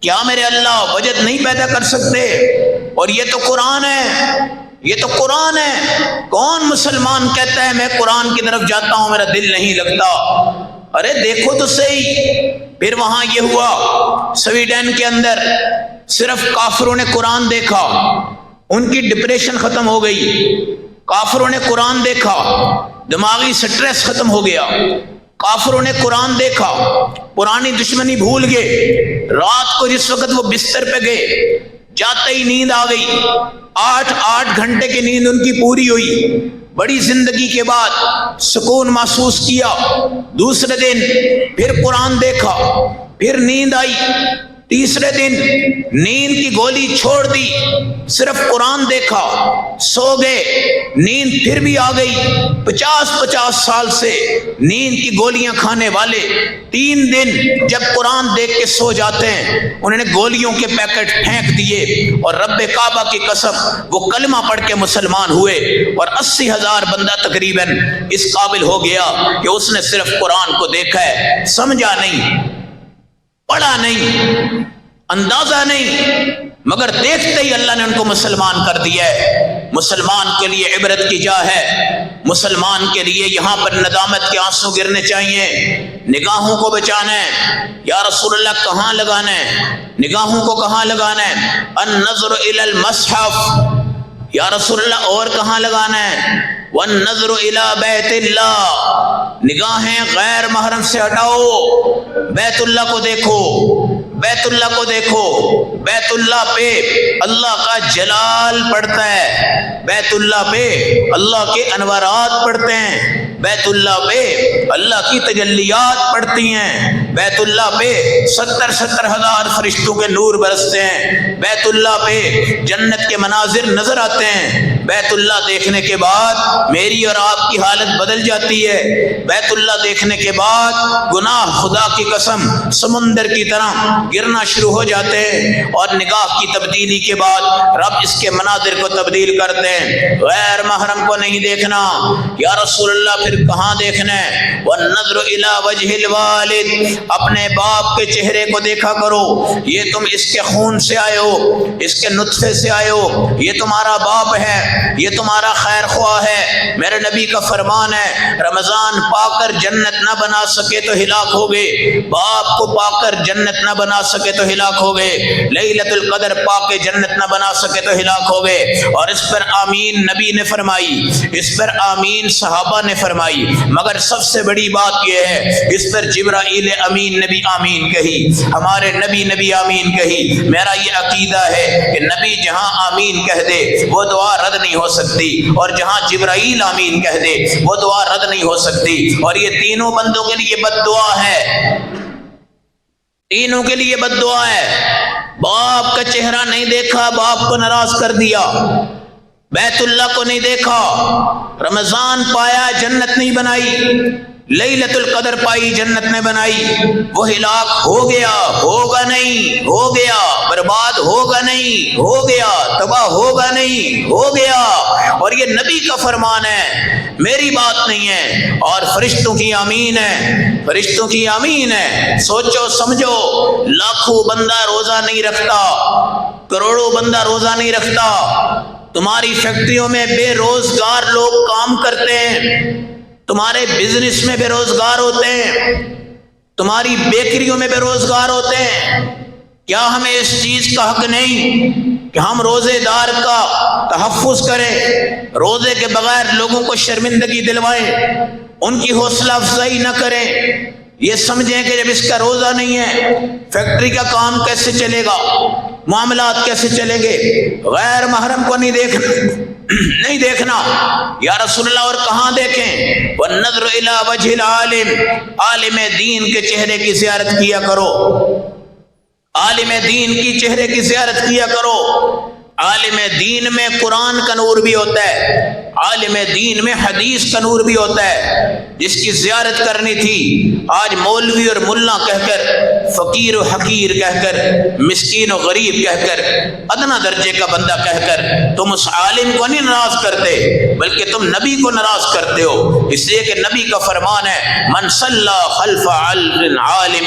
S1: کیا میرے اللہ وجد نہیں پیدا کر سکتے؟ اور یہ تو قرآن ہے، یہ تو قرآن ہے۔ کون مسلمان کہتا ہے میں قرآن کی طرف جاتا ہوں میرا دل نہیں لگتا؟ ارے دیکھو تو صحیح۔ پھر وہاں یہ ہوا سویڈن کے اندر صرف کافروں نے قرآن دیکھا، ان کی ڈپریشن ختم ہو گئی۔ کافروں نے قرآن دیکھا، دماغی سٹریس ختم ہو گیا۔ کافروں نے قرآن دیکھا، پرانی دشمنی بھول گئے۔ رات کو جس وقت وہ بستر پہ گئے، جاتے ہی نیند آ گئی۔ 8 گھنٹے کی نیند ان کی پوری ہوئی۔ بڑی زندگی کے بعد سکون محسوس کیا۔ دوسرے دن پھر قرآن دیکھا، پھر نیند آئی۔ تیسرے دن نیند کی گولی چھوڑ دی، صرف قرآن دیکھا، سو گئے، نیند پھر بھی آ گئی۔ 50 سال سے نیند کی گولیاں کھانے والے 3 دن جب قرآن دیکھ کے سو جاتے ہیں، انہوں نے گولیوں کے پیکٹ پھینک دیے، اور رب کعبہ کی قسم وہ کلمہ پڑھ کے مسلمان ہوئے، اور 80,000 بندہ تقریباً اس قابل ہو گیا کہ اس نے صرف قرآن کو دیکھا ہے، سمجھا نہیں، پڑھا نہیں، اندازہ نہیں، مگر دیکھتے ہی اللہ نے ان کو مسلمان کر دیا ہے۔ مسلمان کے لیے عبرت کی جا ہے، مسلمان کے لیے یہاں پر ندامت کے آنسو گرنے چاہیے۔ نگاہوں کو بچانا ہے، یا رسول اللہ کہاں لگانا ہے؟ نگاہوں کو کہاں لگانا ہے؟ النظر الی المصحف، یا رسول اللہ اور کہاں لگانا ہے؟ والنظر الی بیت اللہ، نگاہیں غیر محرم سے ہٹاؤ، بیت اللہ کو دیکھو، بیت اللہ کو دیکھو۔ بیت اللہ پہ اللہ کا جلال پڑتا ہے، بیت اللہ پہ اللہ کے انوارات پڑتے ہیں، بیت اللہ پہ اللہ کی تجلیات پڑتی ہیں، بیت اللہ پہ 70,000 فرشتوں کے نور برستے ہیں، بیت اللہ پہ جنت کے مناظر نظر آتے ہیں۔ بیت اللہ دیکھنے کے بعد میری اور آپ کی حالت بدل جاتی ہے۔ بیت اللہ دیکھنے کے بعد گناہ خدا کی قسم سمندر کی طرح گرنا شروع ہو جاتے ہیں، اور نگاہ کی تبدیلی کے بعد رب اس کے مناظر کو تبدیل کرتے ہیں۔ غیر محرم کو نہیں دیکھنا، یا رسول اللہ پھر کہاں دیکھنا ہے؟ والنظر الی وجہ الوالد، اپنے باپ کے چہرے کو دیکھا کرو۔ یہ تم اس کے خون سے آئے ہو، اس کے نطفے سے آئے ہو، یہ تمہارا باپ ہے، یہ تمہارا خیر خواہ ہے۔ میرے نبی کا فرمان ہے، رمضان پا کر جنت نہ بنا سکے تو ہلاک ہو گئے، باپ کو پا کر جنت نہ بنا سکے تو ہلاک ہو گئے، لیلۃ القدر پا کے جنت نہ بنا سکے تو ہلاک ہو گئے۔ اور اس پر آمین نبی نے فرمائی، اس پر آمین صحابہ نے فرمائی، مگر سب سے بڑی بات یہ ہے اس پر جبرائیل امین نے بھی آمین کہی، ہمارے نبی نے بھی آمین کہی۔ میرا یہ عقیدہ ہے کہ نبی جہاں آمین کہہ دے وہ دعا رد نہیں ہو سکتی، اور جہاں جبرائیل آمین کہہ دے وہ دعا رد نہیں ہو سکتی۔ اور یہ تینوں بندوں کے لیے بد دعا ہے، تینوں کے لیے بد دعا ہے۔ باپ کا چہرہ نہیں دیکھا، باپ کو ناراض کر دیا، بیت اللہ کو نہیں دیکھا، رمضان پایا جنت نہیں بنائی، لیلۃ القدر پائی جنت نے بنائی، وہ ہلاک ہو گیا، ہوگا نہیں، ہو گیا، برباد ہوگا نہیں، ہو گیا، تباہ ہوگا نہیں، ہو گیا۔ اور یہ نبی کا فرمان ہے، میری بات نہیں ہے، اور فرشتوں کی آمین ہے، فرشتوں کی آمین ہے۔ سوچو سمجھو، لاکھوں بندہ روزہ نہیں رکھتا، کروڑوں بندہ روزہ نہیں رکھتا، تمہاری فیکٹریوں میں بے روزگار لوگ کام کرتے ہیں، تمہارے بزنس میں بے روزگار ہوتے ہیں، تمہاری بیکریوں میں بے روزگار ہوتے ہیں۔ کیا ہمیں اس چیز کا حق نہیں کہ ہم روزے دار کا تحفظ کریں، روزے کے بغیر لوگوں کو شرمندگی دلوائیں، ان کی حوصلہ افزائی نہ کریں؟ یہ سمجھیں کہ جب اس کا روزہ نہیں ہے فیکٹری کا کام کیسے چلے گا، معاملات کیسے چلیں گے؟ غیر محرم کو نہیں دیکھنا۔ یا رسول اللہ اور کہاں دیکھیں؟ والنظر الی وجہ العالم، عالم دین کے چہرے کی زیارت کیا کرو، عالم دین کی چہرے کی زیارت کیا کرو۔ عالم دین میں قرآن کا نور بھی ہوتا ہے، عالم دین میں حدیث کا نور بھی ہوتا ہے۔ جس کی زیارت کرنی تھی آج مولوی اور ملا کہہ کر، فقیر و حقیر کہہ کر، مسکین و غریب کہہ کر، ادنا درجے کا بندہ کہہ کر تم اس عالم کو نہیں ناراض کرتے بلکہ تم نبی کو ناراض کرتے ہو، اس لیے کہ نبی کا فرمان ہے من صلی خلف عالم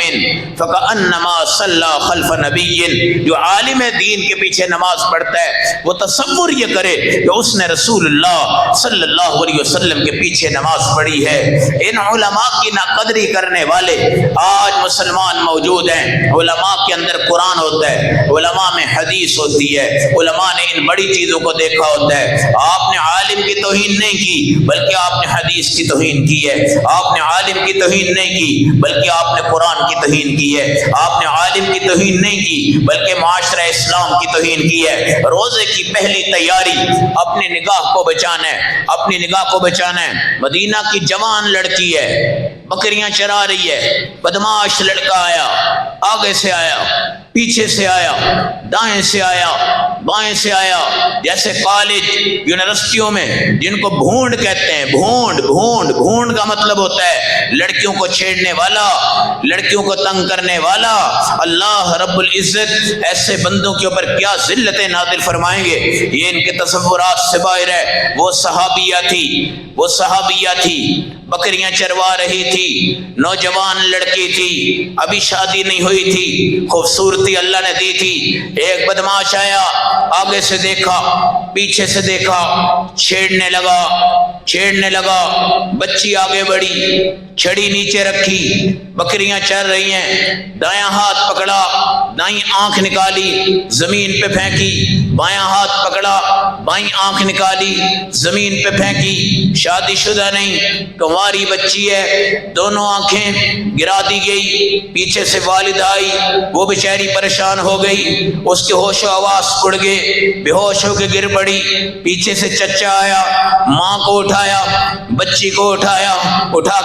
S1: فکأنما صلی خلف نبی، جو عالم دین کے پیچھے نماز پڑھتا ہے وہ تصور یہ کرے کہ اس نے رسول اللہ صلی اللہ علیہ وسلم کے پیچھے نماز پڑھی ہے۔ ان علماء کی ناقدری کرنے والے آج مسلمان موجود ہیں۔ علماء کے اندر قرآن ہوتا ہے، علماء میں حدیث ہوتی ہے، علماء نے ان بڑی چیزوں کو دیکھا ہوتا ہے۔ آپ نے عالم کی توہین نہیں کی بلکہ آپ نے حدیث کی توہین کی ہے، آپ نے عالم کی توہین نہیں کی بلکہ آپ نے قرآن کی توہین کی ہے، آپ نے عالم کی توہین نہیں کی بلکہ معاشرہ اسلام کی توہین کی ہے۔ روزے کی پہلی تیاری اپنی نگاہ کو بچانا ہے، اپنی نگاہ کو بچانا ہے۔ مدینہ کی جوان لڑکی ہے، بکریاں چرا رہی ہے، بدماش لڑکا آیا، آگے سے آیا، پیچھے سے آیا، دائیں سے آیا، بائیں سے آیا، جیسے کالج یونیورسٹیوں میں جن کو بھونڈ کہتے ہیں، بھونڈ کا مطلب ہوتا ہے لڑکیوں کو چھیڑنے والا، لڑکیوں کو تنگ کرنے والا۔ اللہ رب العزت ایسے بندوں کے اوپر کیا ذلتیں نازل فرمائیں گے، یہ ان کے تصورات سے باہر ہے۔ وہ صحابیہ تھی، بکریاں چروا رہی تھی، نوجوان لڑکی تھی، ابھی شادی نہیں ہوئی تھی، خوبصورتی اللہ نے دی تھی۔ ایک بدماش آیا، آگے سے دیکھا، پیچھے سے دیکھا، چھیڑنے لگا، بچی آگے بڑھی، چھڑی نیچے رکھی، بکریاں چر رہی ہیں، دایاں ہاتھ پکڑا، دائیں آنکھ نکالی، زمین پہ پھینکی، بایاں ہاتھ پکڑا، بائیں آنکھ نکالی، زمین پہ پھینکی۔ شادی شدہ نہیں، کنواری بچی ہے، دونوں آنکھیں گرا دی گئی۔ پیچھے سے والد آئی، وہ بیچاری پریشان ہو گئی، اس کے ہوش و حواس اڑ گئے، بے ہوش ہو کے گر پڑی۔ پیچھے سے چچا آیا، ماں کو اٹھایا، بچی کو اٹھا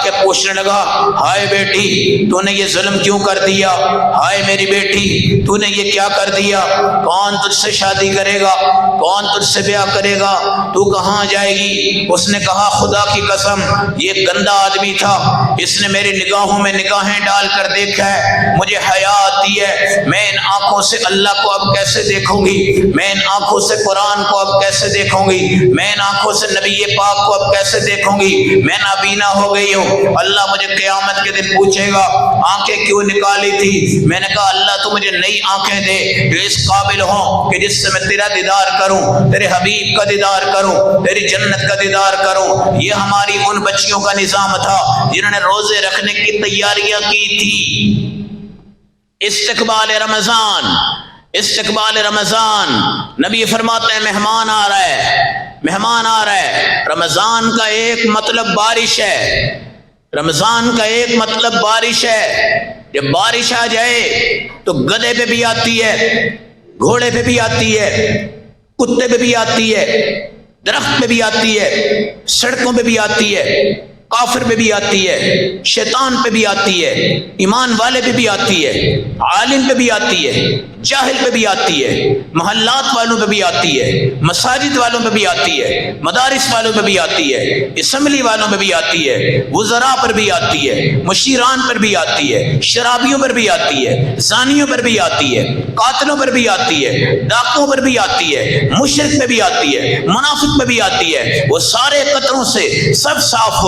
S1: کے پوچھنے لگا، ہائے بیٹی تو نے یہ ظلم کیوں کر دیا؟ ہائے میری بیٹی تو نے یہ کیا کر دیا؟ کون تجھ سے شادی کرے گا؟ کون تجھ سے بیاہ کرے گا؟ تو کہاں جائے گی؟ اس نے کہا خدا کی قسم یہ گندا آدمی تھا، اس نے میری نگاہوں میں نگاہیں ڈال کر دیکھا ہے، مجھے حیا آتی ہے، میں ان آنکھوں سے اللہ کو اب کیسے دیکھوں گی؟ میں ان آنکھوں سے قرآن کو اب کیسے دیکھوں گی؟ میں ان آنکھوں سے نبی پاک کو اب کیسے دیکھوں گی؟ میں نابینا ہو گئی ہوں، اللہ مجھے قیامت کے دن پوچھے گا آنکھیں کیوں نکالی تھی؟ میں نے کہا اللہ تو مجھے نئی آنکھیں دے جو اس قابل ہوں کہ جس سے میں تیرا دیدار کروں، تیرے حبیب کا دیدار کروں، تیری جنت کا دیدار کروں۔ یہ ہماری ان بچیوں کا نظام تھا جنہوں نے روزے رکھنے کی تیاریاں کی تھی۔ استقبال رمضان، نبی فرماتے ہیں مہمان آ رہا ہے۔ رمضان کا ایک مطلب بارش ہے، جب بارش آ جائے تو گدھے پہ بھی آتی ہے، گھوڑے پہ بھی آتی ہے، کتے پہ بھی آتی ہے، درخت پہ بھی آتی ہے، سڑکوں پہ بھی آتی ہے، کافر پہ بھی آتی ہے، شیطان پہ بھی آتی ہے، ایمان والے پہ بھی آتی ہے، عالم پہ بھی آتی ہے، جاہل پہ بھی آتی ہے، محلات والوں پہ بھی آتی ہے، مساجد والوں پہ بھی آتی ہے، مدارس والوں پہ بھی آتی ہے، اسمبلی والوں پہ بھی آتی ہے، وزراء پر بھی آتی ہے، مشیران پر بھی آتی ہے، شرابیوں پر بھی آتی ہے، زانیوں پر بھی آتی ہے، قاتلوں پر بھی آتی ہے، ڈاکوؤں پر بھی آتی ہے، مشرک پہ بھی آتی ہے، منافق پہ بھی آتی ہے۔ وہ سارے قطروں سے سب صاف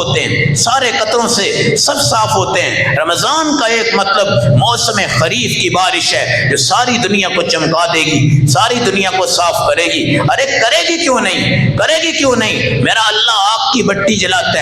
S1: ہوتے ہیں، رمضان کا ایک مطلب موسم خریف کی بارش ہے جو ساری دنیا کو چمکا دے گی، ساری دنیا کو صاف کرے گی۔ ارے کرے گی کیوں نہیں؟ میرا اللہ آگ کی بٹی جلاتا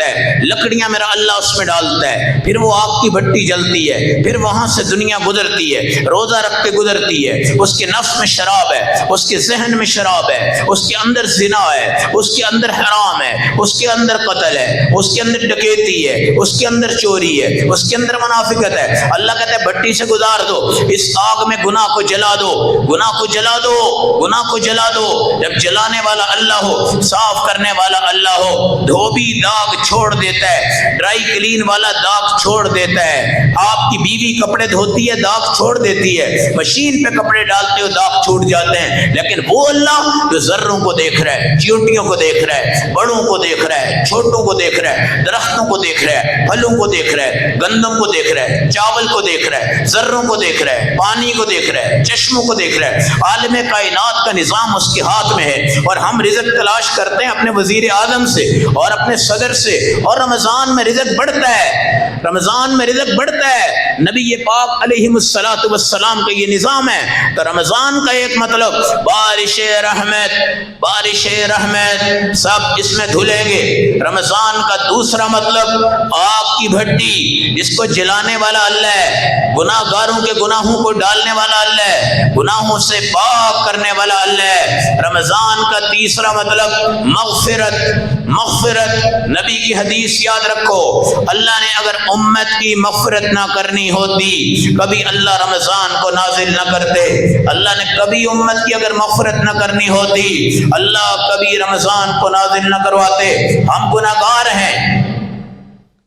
S1: ہے، لکڑیاں میرا اللہ اس میں ڈالتا ہے، پھر وہ آگ کی بٹی جلتی ہے، پھر وہاں سے دنیا گزرتی ہے، روزہ رکھ کے گزرتی ہے۔ اس کے نفس میں شراب ہے، اس کے ذہن میں شراب ہے، اس کے اندر زنا ہے، اس کے اندر حرام ہے، اس کے اندر قتل ہے، اس کے اندر ڈکیتی ہے، اس کے اندر چوری ہے، اس کے اندر منافقت ہے۔ اللہ کہتا ہے بھٹی سے گزار دو، اس آگ میں گناہ کو جلا دو، گناہ کو جلا دو، گناہ کو جلا دو۔ جب جلانے والا اللہ ہو، صاف کرنے والا اللہ ہو، دھوبی داغ چھوڑ دیتا ہے، ڈرائی کلین والا داغ چھوڑ دیتا ہے۔ آپ کی بیوی کپڑے دھوتی ہے، داغ چھوڑ دیتی ہے، مشین پہ کپڑے ڈالتے ہو، داغ چھوٹ جاتے ہیں۔ لیکن وہ اللہ جو ذروں کو دیکھ رہا ہے، چیونٹیوں کو دیکھ رہا ہے، بڑوں کو دیکھ رہا ہے، چھوٹوں کو دیکھ رہا ہے، درختوں کو دیکھ رہا ہے، پھلوں کو دیکھ رہا ہے، گندم کو دیکھ رہا ہے، چاول کو دیکھ رہا ہے، ذروں کو دیکھ رہا ہے، پانی کو دیکھ رہا ہے، چشموں کو دیکھ رہا ہے۔ عالم کائنات کا نظام اس کے ہاتھ میں ہے، اور ہم رزق تلاش کرتے ہیں اپنے وزیر اعظم سے اور اپنے صدر سے، اور رمضان میں رزق بڑھتا ہے، رمضان میں رزق بڑھتا ہے۔ نبی پاک علیہ الصلوۃ والسلام کا یہ نظام ہے۔ تو رمضان کا ایک مطلب بارش رحمت، بارش رحمت، سب اس میں دھلیں گے۔ رمضان کا دوسرا مطلب آگ کی بھٹی، جس کو جلانے والا اللہ ہے، گناہ گاروں کے گناہوں کو ڈالنے والا اللہ ہے، گناہوں سے پاک کرنے والا اللہ ہے۔ رمضان کا تیسرا مطلب مغفرت، مغفرت۔ نبی کی حدیث یاد رکھو، اللہ نے اگر امت کی مغفرت نہ کرنی ہوتی، کبھی اللہ رمضان کو نازل نہ کرتے۔ اللہ نے کبھی امت کی اگر مغفرت نہ کرنی ہوتی، اللہ کبھی رمضان کو نازل نہ کرواتے۔ ہم گناہگار ہیں،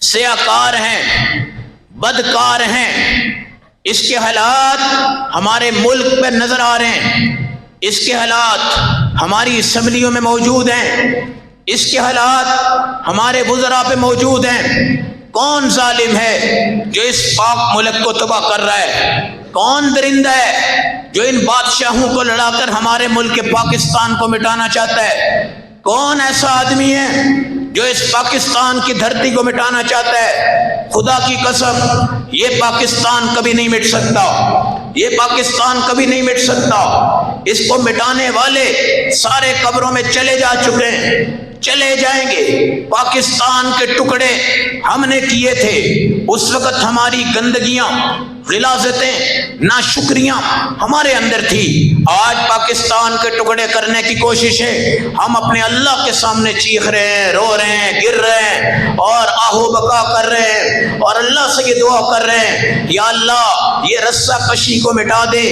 S1: سیاکار ہیں، بدکار ہیں۔ اس کے حالات ہمارے ملک پہ نظر آ رہے ہیں، اس کے حالات ہماری اسمبلیوں میں موجود ہیں، اس کے حالات ہمارے وزراء پہ موجود ہیں۔ کون ظالم ہے جو اس پاک ملک کو تباہ کر رہا ہے؟ کون درندہ ہے جو ان بادشاہوں کو لڑا کر ہمارے ملک پاکستان کو مٹانا چاہتا ہے؟ کون ایسا آدمی ہے جو اس پاکستان کی دھرتی کو مٹانا چاہتا ہے؟ خدا کی قسم یہ پاکستان کبھی نہیں مٹ سکتا، یہ پاکستان کبھی نہیں مٹ سکتا۔ اس کو مٹانے والے سارے قبروں میں چلے جا چکے ہیں، چلے جائیں گے۔ پاکستان کے ٹکڑے ہم نے کیے تھے، اس وقت ہماری گندگیاں، غلاظتیں، ناشکریاں ہمارے اندر تھی۔ آج پاکستان کے ٹکڑے کرنے کی کوشش ہے، ہم اپنے اللہ کے سامنے چیخ رہے ہیں، رو رہے ہیں، گر رہے ہیں اور آہو بکا کر رہے ہیں، اور اللہ سے یہ دعا کر رہے ہیں، یا اللہ یہ رسہ کشی کو مٹا دے،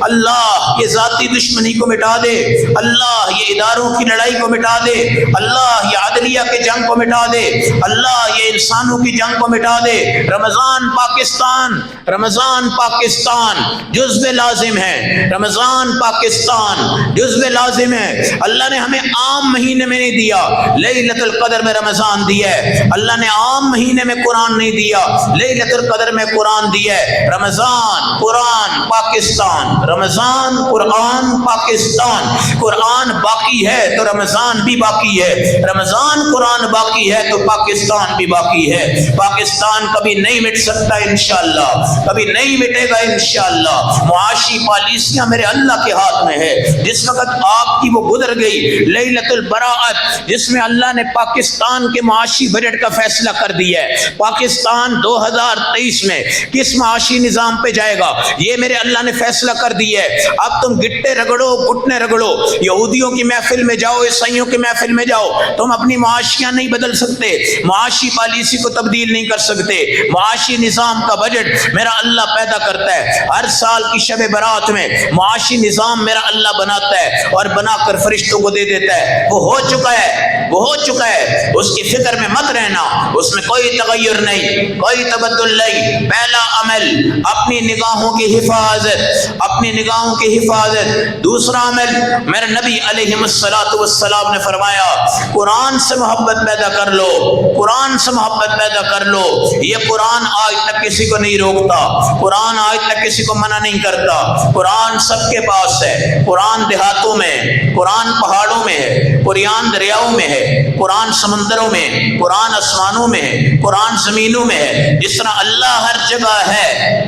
S1: اللہ یہ ذاتی دشمنی کو مٹا دے، اللہ یہ اداروں کی لڑائی کو مٹا دے، اللہ یہ عدلیہ کے جنگ کو مٹا دے، اللہ یہ انسانوں کی جنگ کو مٹا دے۔ رمضان پاکستان، رمضان پاکستان جزو لازم ہے، رمضان پاکستان جزو لازم ہے۔ اللہ نے ہمیں عام مہینے میں نہیں دیا، لیلۃ القدر میں رمضان دیا ہے۔ اللہ نے عام مہینے میں قرآن نہیں دیا، لیلۃ القدر میں قرآن دیا ہے۔ رمضان قرآن پاکستان، رمضان قرآن پاکستان۔ قرآن باقی ہے تو رمضان بھی باقی ہے، رمضان قرآن باقی ہے تو پاکستان بھی باقی ہے۔ پاکستان کبھی نہیں مٹ سکتا انشاءاللہ، کبھی نہیں مٹے گا انشاءاللہ۔ معاشی پالیسیاں میرے اللہ کے ہاتھ میں ہے۔ جس وقت آپ کی وہ گزر گئی لیلۃ البراءت، جس میں اللہ نے پاکستان کے معاشی بجٹ کا فیصلہ کر دیا ہے، پاکستان 2023 میں کس معاشی نظام پہ جائے گا یہ میرے اللہ نے فیصلہ کر دیا ہے۔ اب تم گٹے رگڑو، گھٹنے رگڑو، یہودیوں کی محفل میں جاؤ، عیسائیوں کی محفل میں جاؤ، تم اپنی معاشیاں نہیں بدل سکتے، معاشی پالیسی کو تبدیل نہیں کر سکتے۔ معاشی نظام کا بجٹ میرا اللہ پیدا کرتا ہے، ہر سال کی شب برات میں معاشی نظام میرا اللہ بناتا ہے اور بنا کر فرشتوں کو دے دیتا ہے۔ وہ ہو چکا ہے، وہ ہو چکا ہے، اس کی فکر میں مت رہنا، اس میں کوئی تغیر نہیں، کوئی تبدل نہیں۔ پہلا عمل اپنی نگاہوں کی حفاظت، اپنی نگاہوں کی حفاظت۔ دوسرا عمل میرے نبی علیہ الصلوۃ والسلام نے فرمایا، قرآن سے محبت پیدا کر لو، قرآن سے محبت پیدا کر لو۔ یہ قرآن آج تک کسی کو نہیں روکتا، قرآن آج تک کسی کو منع نہیں کرتا۔ قرآن سب کے پاس ہے، قرآن دیہاتوں میں ہے، قرآن پہاڑوں میں ہے، قرآن دریاؤں میں ہے، قرآن سمندروں میں، قرآن آسمانوں میں ہے، قرآن زمینوں میں ہے۔ جس طرح اللہ ہر جگہ ہے،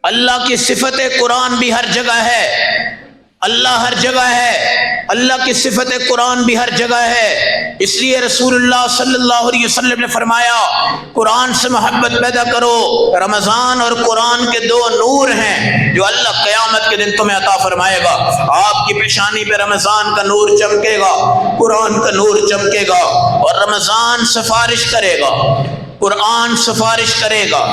S1: اللہ کی صفت قرآن بھی ہر جگہ ہے، اللہ ہر جگہ ہے، اللہ کی صفت قرآن بھی ہر جگہ ہے۔ اس لیے رسول اللہ صلی اللہ علیہ وسلم نے فرمایا، قرآن سے محبت پیدا کرو۔ رمضان اور قرآن کے دو نور ہیں جو اللہ قیامت کے دن تمہیں عطا فرمائے گا۔ آپ کی پیشانی پہ رمضان کا نور چمکے گا، قرآن کا نور چمکے گا، اور رمضان سفارش کرے گا، قرآن سفارش کرے گا۔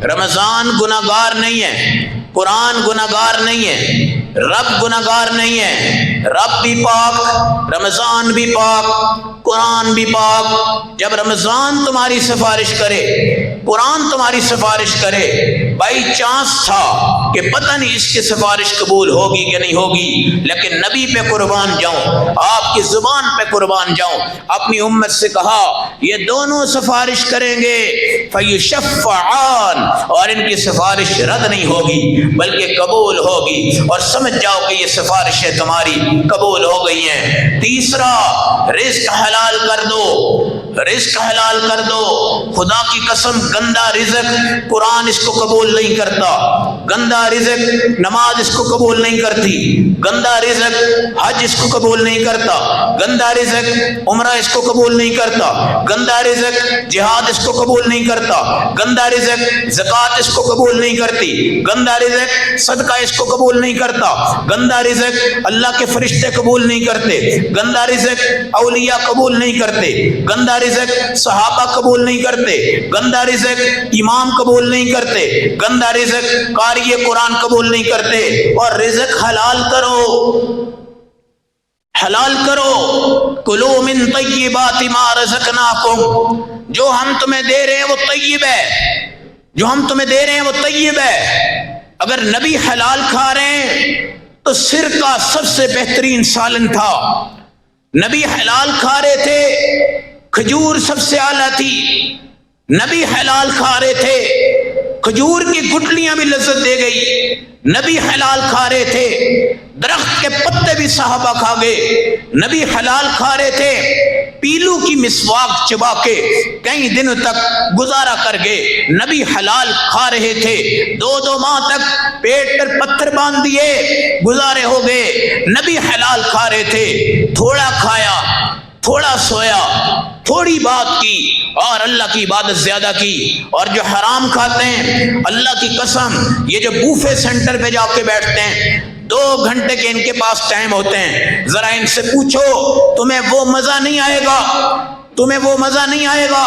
S1: رمضان گناہگار نہیں ہے، قرآن گناہگار نہیں ہے، رب گناہگار نہیں ہے، رب بھی پاک، رمضان بھی پاک، قرآن بھی پاک۔ جب رمضان تمہاری سفارش کرے، قرآن تمہاری سفارش کرے، بائی چانس تھا کہ پتہ نہیں اس کی سفارش قبول ہوگی کہ نہیں ہوگی، لیکن نبی پہ قربان جاؤں، آپ کی زبان پہ قربان جاؤں، اپنی امت سے کہا یہ دونوں سفارش کریں گے، فیشفعان، اور ان کی سفارش رد نہیں ہوگی بلکہ قبول ہوگی، اور سمجھ جاؤ کہ یہ سفارشیں تمہاری قبول ہو گئی ہیں۔ تیسرا، رزق حلال کر دو، رزق حلال کر دو۔ خدا کی قسم گندا رزق قرآن اس کو قبول نہیں کرتا، گندا رزق نماز اس کو قبول نہیں کرتی، گندا رزق حج اس کو قبول نہیں کرتا، گندا رزق عمرہ اس کو قبول نہیں کرتا، گندا رزق جہاد اس کو قبول نہیں کرتا، گندا رزق زکوٰۃ اس کو قبول نہیں کرتی، گندا رزق صدقہ اس کو قبول نہیں کرتا، گندا رزق اللہ کے فرشتے قبول نہیں کرتے، گندا رزق اولیاء قبول نہیں کرتے، گندا رزق صحابہ قبول نہیں کرتے، گندا رزق امام قبول نہیں کرتے، گندا رزق قاری قرآن قبول نہیں کرتے۔ اور رزق حلال کرو، حلال کرو، کلو من طیبات ما رزقناکم، جو ہم تمہیں دے رہے ہیں وہ طیب ہے، جو ہم تمہیں دے رہے ہیں وہ طیب ہے۔ اگر نبی حلال کھا رہے ہیں تو سرکہ سب سے بہترین سالن تھا، نبی حلال کھا رہے تھے، کھجور سب سے اعلیٰ تھی، نبی حلال کھا رہے تھے، کھجور کی گٹلیاں بھی لذت دے گئی، نبی حلال کھا رہے تھے، درخت کے پتے بھی صحابہ کھا گئے، نبی حلال کھا رہے تھے، پیلو کی مسواک چبا کے کئی دنوں تک گزارا کر گئے، نبی حلال کھا رہے تھے، 2 ماہ تک پیٹ پر پتھر باندھ دیے گزارے ہو گئے، نبی حلال کھا رہے تھے، تھوڑا کھایا، تھوڑا سویا، تھوڑی بات کی اور اللہ کی عبادت زیادہ کی۔ اور جو حرام کھاتے ہیں، اللہ کی قسم، یہ جو بوفے سینٹر پہ جا کے بیٹھتے ہیں، 2 گھنٹے کے ان کے پاس ٹائم ہوتے ہیں، ذرا ان سے پوچھو تمہیں وہ مزہ نہیں آئے گا، تمہیں وہ مزہ نہیں آئے گا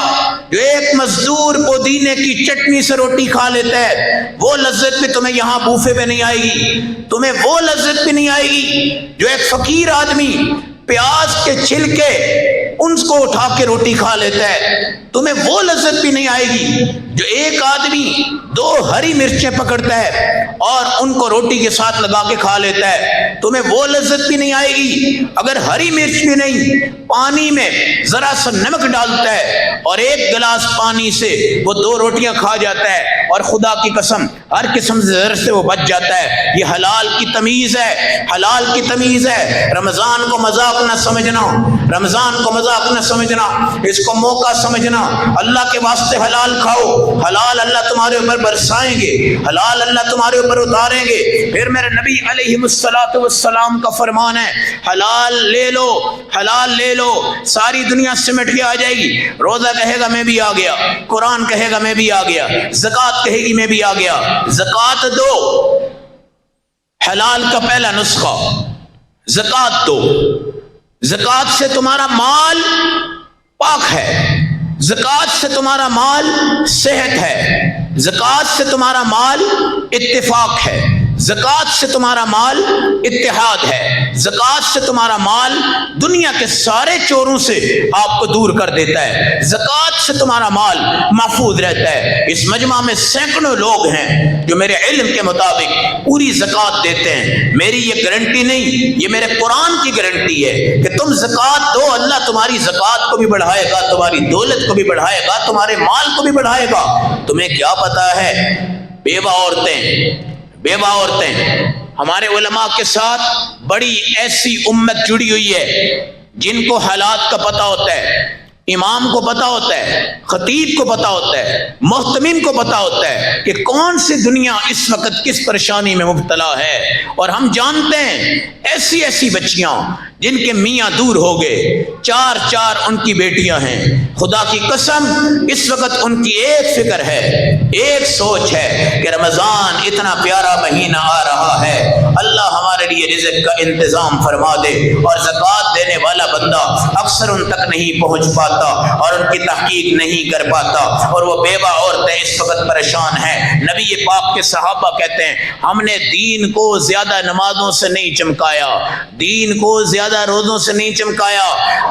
S1: جو ایک مزدور پودینے کی چٹنی سے روٹی کھا لیتا ہے، وہ لذت بھی تمہیں یہاں بوفے پہ نہیں آئے گی، تمہیں وہ لذت بھی نہیں آئے گی جو ایک فقیر آدمی پیاز کے چھلکے ان کو اٹھا کے روٹی کھا لیتا ہے، تمہیں وہ لذت بھی نہیں آئے گی جو ایک آدمی 2 ہری مرچیں پکڑتا ہے اور ان کو روٹی کے ساتھ لگا کے کھا لیتا ہے، تمہیں وہ لذت بھی نہیں آئے گی اگر ہری مرچ بھی نہیں، پانی میں ذرا سا نمک ڈالتا ہے اور 1 گلاس پانی سے وہ 2 روٹیاں کھا جاتا ہے اور خدا کی قسم ہر قسم سے زہر سے وہ بچ جاتا ہے۔ یہ حلال کی تمیز ہے، حلال کی تمیز ہے۔ رمضان کو مذاق نہ سمجھنا، رمضان کو مذاق نہ سمجھنا، اس کو موقع سمجھنا، اللہ کے واسطے حلال کھاؤ، حلال اللہ تمہارے اوپر برسائیں گے، حلال اللہ تمہارے اوپر اتاریں گے۔ پھر میرے نبی علیہ السلام کا فرمان ہے، حلال لے لو، حلال لے لو، ساری دنیا سمٹ کے آ جائے گی۔ روزہ کہے گا میں بھی آ گیا، قرآن کہے گا میں بھی آ گیا، زکوٰۃ کہے گی میں بھی آ گیا۔ زکوٰۃ دو، حلال کا پہلا نسخہ، زکوٰۃ دو۔ زکوٰۃ سے تمہارا مال پاک ہے، زکوٰۃ سے تمہارا مال صحت ہے، زکوٰۃ سے تمہارا مال اتفاق ہے، زکوٰۃ سے تمہارا مال اتحاد ہے، زکوٰۃ سے تمہارا مال دنیا کے سارے چوروں سے آپ کو دور کر دیتا ہے، زکوٰۃ سے تمہارا مال محفوظ رہتا ہے۔ اس مجمع میں سینکڑوں لوگ ہیں جو میرے علم کے مطابق پوری زکوٰۃ دیتے ہیں، میری یہ گارنٹی نہیں، یہ میرے قرآن کی گارنٹی ہے کہ تم زکوٰۃ دو، اللہ تمہاری زکوٰۃ کو بھی بڑھائے گا، تمہاری دولت کو بھی بڑھائے گا، تمہارے مال کو بھی بڑھائے گا۔ تمہیں کیا پتا ہے بیوہ عورتیں ہمارے علماء کے ساتھ بڑی ایسی امت جڑی ہوئی ہے جن کو حالات کا پتہ ہوتا ہے، امام کو پتہ ہوتا ہے، خطیب کو پتہ ہوتا ہے، محتمم کو پتہ ہوتا ہے کہ کون سی دنیا اس وقت کس پریشانی میں مبتلا ہے۔ اور ہم جانتے ہیں ایسی ایسی بچیاں جن کے میاں دور ہو گئے، 4 ان کی بیٹیاں ہیں، خدا کی قسم اس وقت ان کی ایک فکر ہے، ایک سوچ ہے کہ رمضان اتنا پیارا مہینہ آ رہا ہے، اللہ ہمارے لیے رزق کا انتظام فرما دے اور زکوٰۃ دینے والا بندہ اکثر ان تک نہیں پہنچ پاتا اور ان کی تحقیق نہیں کر پاتا، اور وہ بیوہ عورتیں اس وقت پریشان ہیں۔ نبی پاک کے صحابہ کہتے ہیں ہم نے دین کو زیادہ نمازوں سے نہیں چمکایا، دین کو زیادہ روزوں سے نہیں چمکایا،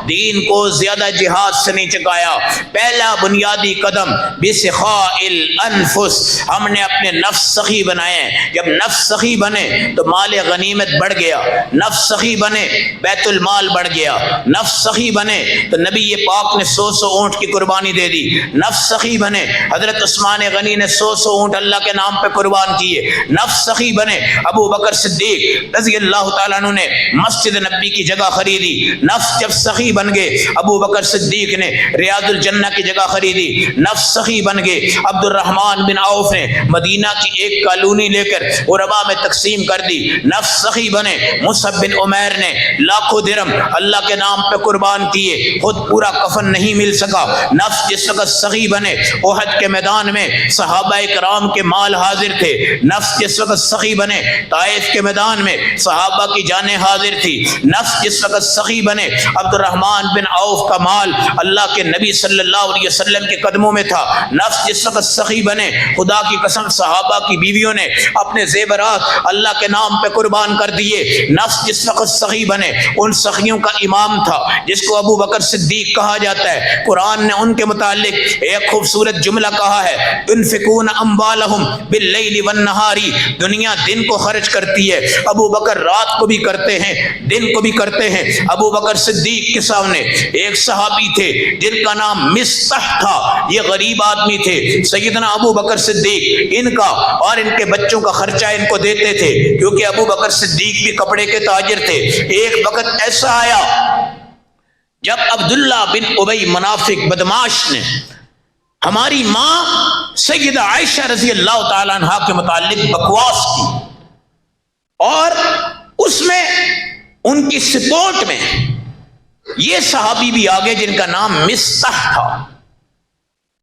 S1: دین کو زیادہ جہاد سے نہیں چمکایا۔ پہلا بنیادی قدم بسخاء الانفس، ہم نے اپنے نفس سخی بنائے ہیں۔ جب نفس سخی بنے تو مال غنیمت بڑھ گیا، نفس سخی بنے بیت المال بڑھ گیا، نفس سخی بنے تو نبی پاک نے 100 اونٹ کی قربانی دے دی، نفس سخی بنے حضرت عثمان غنی نے 100 اونٹ اللہ کے نام پہ قربان کیے، نفس سخی بنے ابو بکر صدیق رضی اللہ تعالیٰ عنہ نے مسجد نبی کی جگہ خریدی، نفس جب سخی بن گئے ابو بکر صدیق نے ریاض الجنہ کی جگہ خریدی، نفس سخی بن گئے عبد الرحمن بن عوف نے مدینہ کی ایک کالونی لے کر غربا میں تقسیم کر دی، نفس سخی بنے مصعب بن عمیر نے لاکھوں درہم اللہ کے نام پہ قربان کیے، خود پورا کفن نہیں مل سکا، نفس جس وقت سخی بنے احد کے میدان میں صحابہ کرام کے مال حاضر تھے، نفس جس وقت سخی بنے طائف کے میدان میں صحابہ کی جانیں حاضر تھی، نفس جس وقت سخی بنے عبد الرحمن بن عوف کا مال اللہ کے نبی صلی اللہ علیہ وسلم کے قدموں میں تھا، نفس جس وقت سخی بنے خدا کی قسم صحابہ کی بیویوں نے اپنے زیورات اللہ کے نام پہ قربان کر دیے، نفس جس وقت سخی بنے ان سخیوں کا امام تھا جس کو ابو بکر صدیق کہا جاتا ہے، قرآن نے ان کے متعلق ایک خوبصورت جملہ کہا ہے ينفقون اموالهم باللیل والنہار، دنیا دن کو خرچ کرتی ہے، ابو بکر رات کو بھی کرتے ہیں دن کو بھی کرتے ہیں۔ ابو بکر صدیق کے سامنے ایک صحابی تھے جن کا نام مستح تھا، یہ غریب آدمی تھے، سیدنا ابو بکر صدیق ان کا اور ان کے بچوں کا خرچہ ان کو دیتے تھے کیونکہ ابو بکر صدیق بھی کپڑے کے تاجر تھے۔ ایک وقت ایسا آیا جب عبداللہ بن ابی منافق بدماش نے ہماری ماں سیدہ عائشہ رضی اللہ تعالیٰ عنہا کے متعلق بکواس کی، اور اس میں ان کی سپورٹ میں یہ صحابی بھی آگے جن کا نام مستح تھا،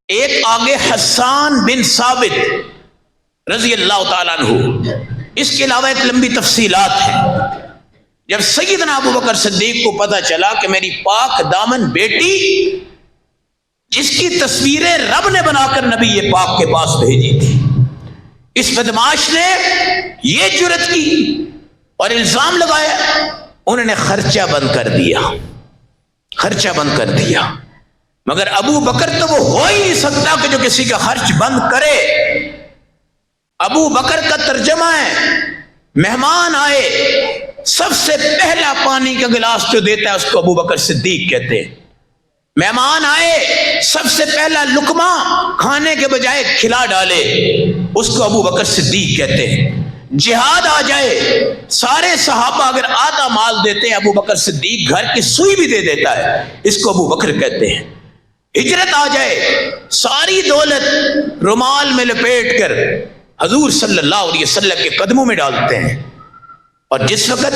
S1: ایک آگے حسان بن ثابت رضی اللہ تعالیٰ عنہ، اس کے علاوہ ایک لمبی تفصیلات ہیں۔ جب سیدنا ابو بکر صدیق کو پتہ چلا کہ میری پاک دامن بیٹی جس کی تصویریں رب نے بنا کر نبی پاک کے پاس بھیجی تھی، اس بدماش نے یہ جرت کی اور الزام لگایا، انہوں نے خرچہ بند کر دیا، خرچہ بند کر دیا۔ مگر ابو بکر تو وہ ہو ہی نہیں سکتا کہ جو کسی کا خرچ بند کرے۔ ابو بکر کا ترجمہ ہے مہمان آئے سب سے پہلا پانی کا گلاس جو دیتا ہے اس کو ابو بکر صدیق کہتے ہیں، مہمان آئے سب سے پہلا لقمہ کھانے کے بجائے کھلا ڈالے اس کو ابو بکر صدیق کہتے ہیں، جہاد آ جائے سارے صحابہ اگر آدھا مال دیتے ہیں ابو بکر صدیق گھر کی سوئی بھی دے دیتا ہے اس کو ابو بکر کہتے ہیں، ہجرت آ جائے ساری دولت رومال میں لپیٹ کر حضور صلی اللہ علیہ وسلم کے قدموں میں ڈالتے ہیں۔ اور جس وقت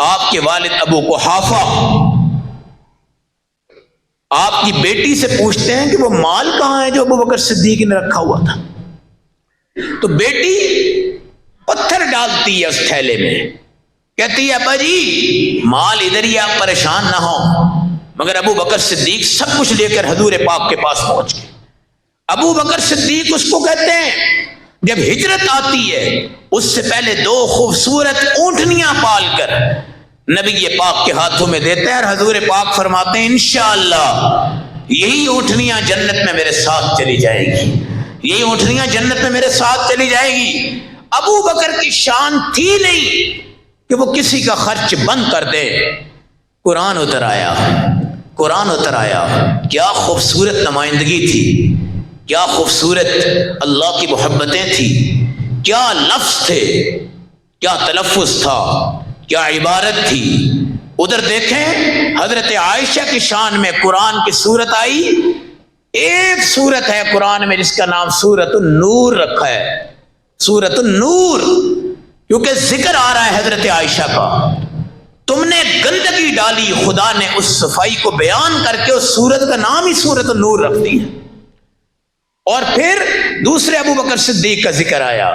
S1: آپ کے والد ابو قحافہ آپ کی بیٹی سے پوچھتے ہیں کہ وہ مال کہاں ہے جو ابو بکر صدیق نے رکھا ہوا تھا، تو بیٹی پتھر ڈالتی ہے اس تھیلے میں، کہتی ہے ابا جی مال ادھر ہی، آپ پریشان نہ ہو۔ مگر ابو بکر صدیق سب کچھ لے کر حضور پاک کے پاس پہنچ گئے۔ ابو بکر صدیق اس کو کہتے ہیں جب ہجرت آتی ہے اس سے پہلے 2 خوبصورت اونٹنیاں پال کر نبی پاک کے ہاتھوں میں دیتے ہیں، اور حضور پاک فرماتے ہیں انشاءاللہ یہی اونٹنیاں جنت میں میرے ساتھ چلی جائے گی، یہی اونٹنیاں جنت میں میرے ساتھ چلی جائے گی۔ ابو بکر کی شان تھی نہیں کہ وہ کسی کا خرچ بند کر دے۔ قرآن اتر آیا، قرآن اتر آیا، کیا خوبصورت نمائندگی تھی، کیا خوبصورت اللہ کی محبتیں تھی، کیا لفظ تھے، کیا تلفظ تھا، کیا عبارت تھی۔ ادھر دیکھیں حضرت عائشہ کی شان میں قرآن کی صورت آئی، ایک صورت ہے قرآن میں جس کا نام سورۃ النور رکھا ہے، سورۃ النور، کیونکہ ذکر آ رہا ہے حضرت عائشہ کا۔ تم نے گندگی ڈالی، خدا نے اس صفائی کو بیان کر کے اس سورت کا نام ہی سورۃ النور رکھ دیا۔ اور پھر دوسرے ابو بکر صدیق کا ذکر آیا،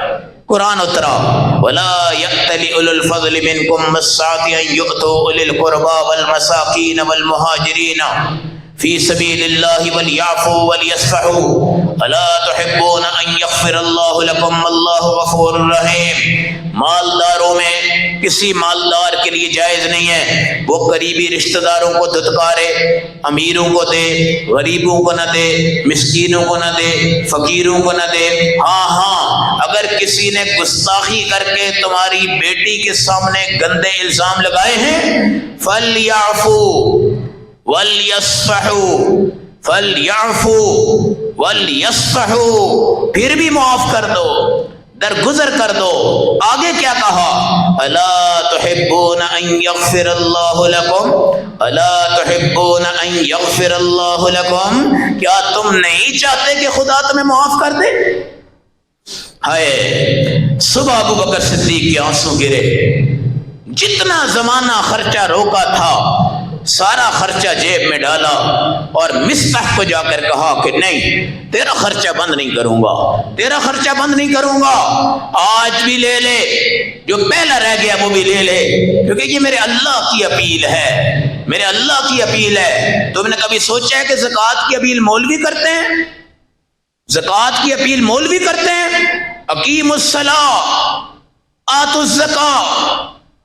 S1: قرآن اترا وَلَا يَأْتَلِ لأولي الفضل منكم والسعة أن يؤتوا أولي القربى والمساكين والمهاجرين فی سبیل اللہ وليعفوا وليصفحوا الا تحبون ان یغفر اللہ لکم واللہ غفور رحیم۔ مالداروں میں کسی مالدار کے لیے جائز نہیں ہے وہ قریبی رشتہ داروں کو دھتکارے، امیروں کو دے، غریبوں کو نہ دے، مسکینوں کو نہ دے، فقیروں کو نہ دے۔ ہاں اگر کسی نے گستاخی کر کے تمہاری بیٹی کے سامنے گندے الزام لگائے ہیں فَلْيَعْفُوا وَلْيَصْفَحُوا فَلْيَعْفُوا وَلْيَصْفَحُوا، پھر بھی معاف کر دو، درگزر کر دو۔ آگے کیا کہا؟ الا تحبون ان یغفر اللہ لکم، الا تحبون ان یغفر اللہ لکم، کیا تم نہیں چاہتے کہ خدا تمہیں معاف کر دے؟ ہائے صبح ابو بکر صدیق کے آنسو گرے، جتنا زمانہ خرچہ روکا تھا سارا خرچہ جیب میں ڈالا اور مصطح کو جا کر کہا کہ نہیں، تیرا خرچہ بند نہیں کروں گا، تیرا خرچہ بند نہیں کروں گا، آج بھی لے لے، جو پہلا رہ گیا وہ بھی لے لے، کیونکہ یہ میرے اللہ کی اپیل ہے، میرے اللہ کی اپیل ہے۔ تم نے کبھی سوچا ہے کہ زکوٰۃ کی اپیل مولوی کرتے ہیں؟ زکوٰۃ کی اپیل مولوی کرتے ہیں؟ اقیموا الصلاۃ آتوا الزکاۃ،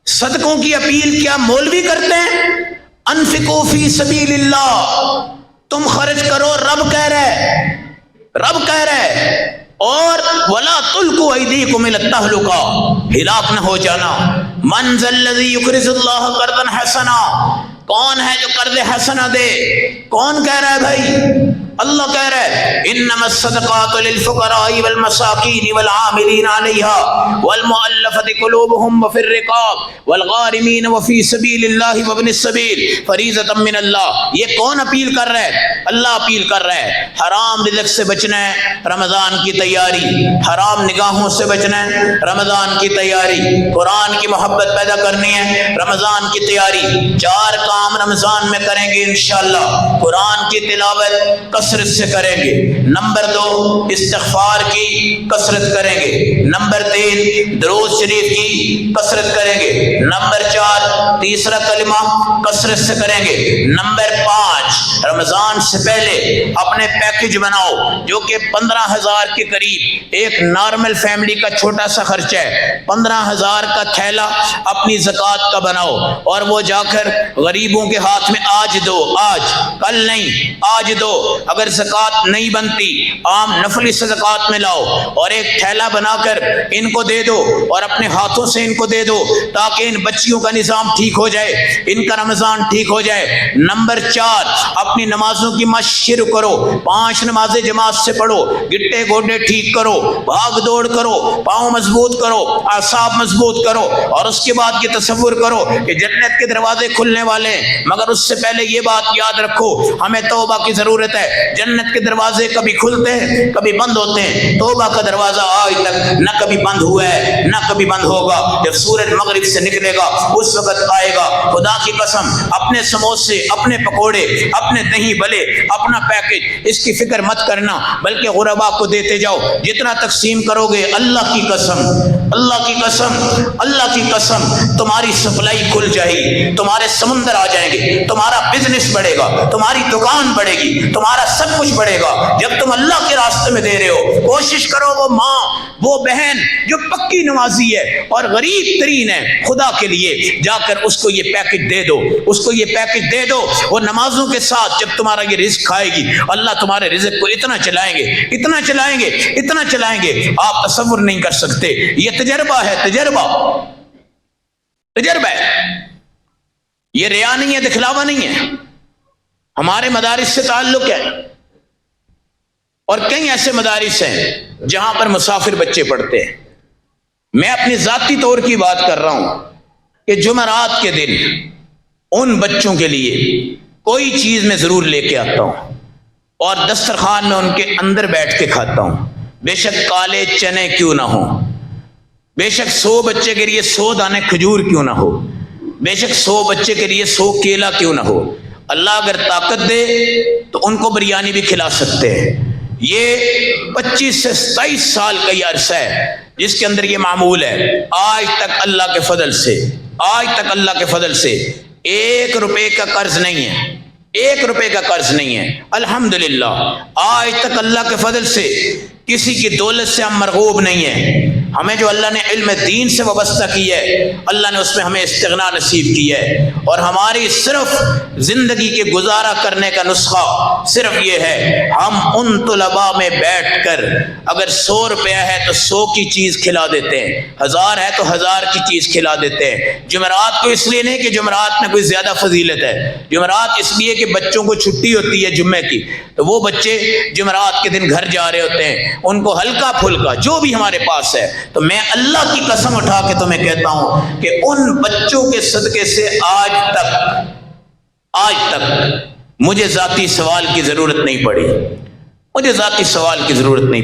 S1: صدقوں کی اپیل کیا مولوی کرتے ہیں؟ انفقوا فی سبیل اللہ، تم خرچ کرو، رب کہہ رہے، رب کہہ رہے، اور ولا تلقوا ایدیکم الی التہلکہ، ہلاک نہ ہو جانا۔ من ذا الذی یقرض اللہ قرضا حسنا، کون ہے جو قرض حسنا دے؟ کون کہہ رہا ہے بھائی؟ اللہ کہہ رہا ہے انما الصدقات للفقراء والمساکین والعاملین علیہا والمؤلفۃ قلوبہم وفی الرقاب والغارمین وفی سبیل اللہ وابن السبیل فریضۃ من اللہ۔ یہ کون اپیل کر رہا ہے؟ اللہ اپیل کر رہا ہے۔ حرام رزق سے بچنا ہے، رمضان کی تیاری، حرام نگاہوں سے بچنا ہے، رمضان کی تیاری، قرآن کی محبت پیدا کرنی ہے، رمضان کی تیاری۔ چار کام رمضان میں کریں گے انشاءاللہ، قرآن کی تلاوت کثرت سے کریں گے، نمبر 2 استغفار کی کثرت کریں گے، نمبر 3 درود شریف کی کثرت کریں گے، نمبر 4 تیسرا کلمہ کثرت سے کریں گے، نمبر 5 رمضان سے پہلے اپنے پیکج بناؤ جو کہ 15,000 کے قریب، ایک نارمل فیملی کا چھوٹا سا خرچہ ہے، 15,000 کا تھیلا اپنی زکوٰۃ کا بناؤ اور وہ جا کر غریبوں کے ہاتھ میں آج دو، آج کل نہیں، آج دو۔ اگر زکوٰۃ نہیں بنتی عام نفلی صدقات میں لاؤ اور ایک تھیلا بنا کر ان کو دے دو اور اپنے ہاتھوں سے ان کو دے دو تاکہ ان بچیوں کا نظام ٹھیک ہو جائے، ان کا رمضان ٹھیک ہو جائے۔ نمبر 4 اپنی نمازوں کی مشق شروع کرو، 5 نمازیں جماعت سے پڑھو، گٹے گوڈے ٹھیک کرو، بھاگ دوڑ کرو، پاؤں مضبوط کرو، اعصاب مضبوط کرو، اور اس کے بعد یہ تصور کرو کہ جنت کے دروازے کھلنے والے ہیں۔ مگر اس سے پہلے یہ بات یاد رکھو ہمیں توبہ کی ضرورت ہے۔ جنت کے دروازے کبھی کھلتے ہیں کبھی بند ہوتے ہیں، توبہ کا دروازہ آج تک نہ کبھی بند ہوا ہے نہ کبھی بند ہوگا۔ جب سورج مغرب سے نکلے گا اس وقت آئے گا۔ خدا کی قسم اپنے سموسے، اپنے پکوڑے، اپنے دہی بلے، اپنا پیکج، اس کی فکر مت کرنا بلکہ غربا کو دیتے جاؤ۔ جتنا تقسیم کرو گے اللہ کی قسم، اللہ کی قسم، اللہ کی قسم تمہاری سپلائی کھل جائے گی، تمہارے سمندر آ جائیں گے، تمہارا بزنس بڑھے گا، تمہاری دکان بڑھے گی، تمہارا سب کچھ بڑھے گا جب تم اللہ کے راستے میں دے رہے ہو۔ کوشش کرو وہ ماں، وہ بہن جو پکی نمازی ہے اور غریب ترین ہے، خدا کے لیے جا کر اس کو یہ پیکج دے دو، اس کو یہ پیکج دے دو۔ وہ نمازوں کے ساتھ جب تمہارا یہ رزق کھائے گی اللہ تمہارے رزق کو اتنا چلائیں گے، اتنا چلائیں گے، اتنا چلائیں گے آپ تصور نہیں کر سکتے۔ یہ تجربہ ہے، تجربہ ہے، یہ ریا نہیں ہے، دکھلاوا نہیں ہے۔ ہمارے مدارس سے تعلق ہے اور کئی ایسے مدارس ہیں جہاں پر مسافر بچے پڑھتے ہیں۔ میں اپنی ذاتی طور کی بات کر رہا ہوں کہ جمعرات کے دن ان بچوں کے لیے کوئی چیز میں ضرور لے کے آتا ہوں اور دسترخوان میں ان کے اندر بیٹھ کے کھاتا ہوں، بے شک کالے چنے کیوں نہ ہوں، بے شک 100 بچے کے لیے 100 دانے کھجور کیوں نہ ہو، بے شک 100 بچے کے لیے 100 کیلا کیوں نہ ہو۔ اللہ اگر طاقت دے تو ان کو بریانی بھی کھلا سکتے ہیں۔ یہ 25 سے 27 سال کا یہ عرصہ ہے جس کے اندر یہ معمول ہے، آج تک اللہ کے فضل سے 1 روپے کا قرض نہیں ہے، 1 روپے کا قرض نہیں ہے الحمدللہ۔ آج تک اللہ کے فضل سے کسی کی دولت سے ہم مرغوب نہیں ہیں۔ ہمیں جو اللہ نے علم دین سے وابستہ کی ہے، اللہ نے اس میں ہمیں استغنا نصیب کی ہے، اور ہماری صرف زندگی کے گزارا کرنے کا نسخہ صرف یہ ہے، ہم ان طلباء میں بیٹھ کر اگر 100 روپیہ ہے تو 100 کی چیز کھلا دیتے ہیں، 1000 ہے تو 1000 کی چیز کھلا دیتے ہیں۔ جمعرات کو اس لیے نہیں کہ جمعرات میں کوئی زیادہ فضیلت ہے، جمعرات اس لیے کہ بچوں کو چھٹی ہوتی ہے جمعے کی، تو وہ بچے جمعرات کے دن گھر جا رہے ہوتے ہیں، ان کو ہلکا پھلکا جو بھی ہمارے پاس ہے، تو میں اللہ کی قسم اٹھا کے تمہیں کہتا ہوں کہ ان بچوں کے صدقے سے آج تک مجھے ذاتی سوال کی ضرورت نہیں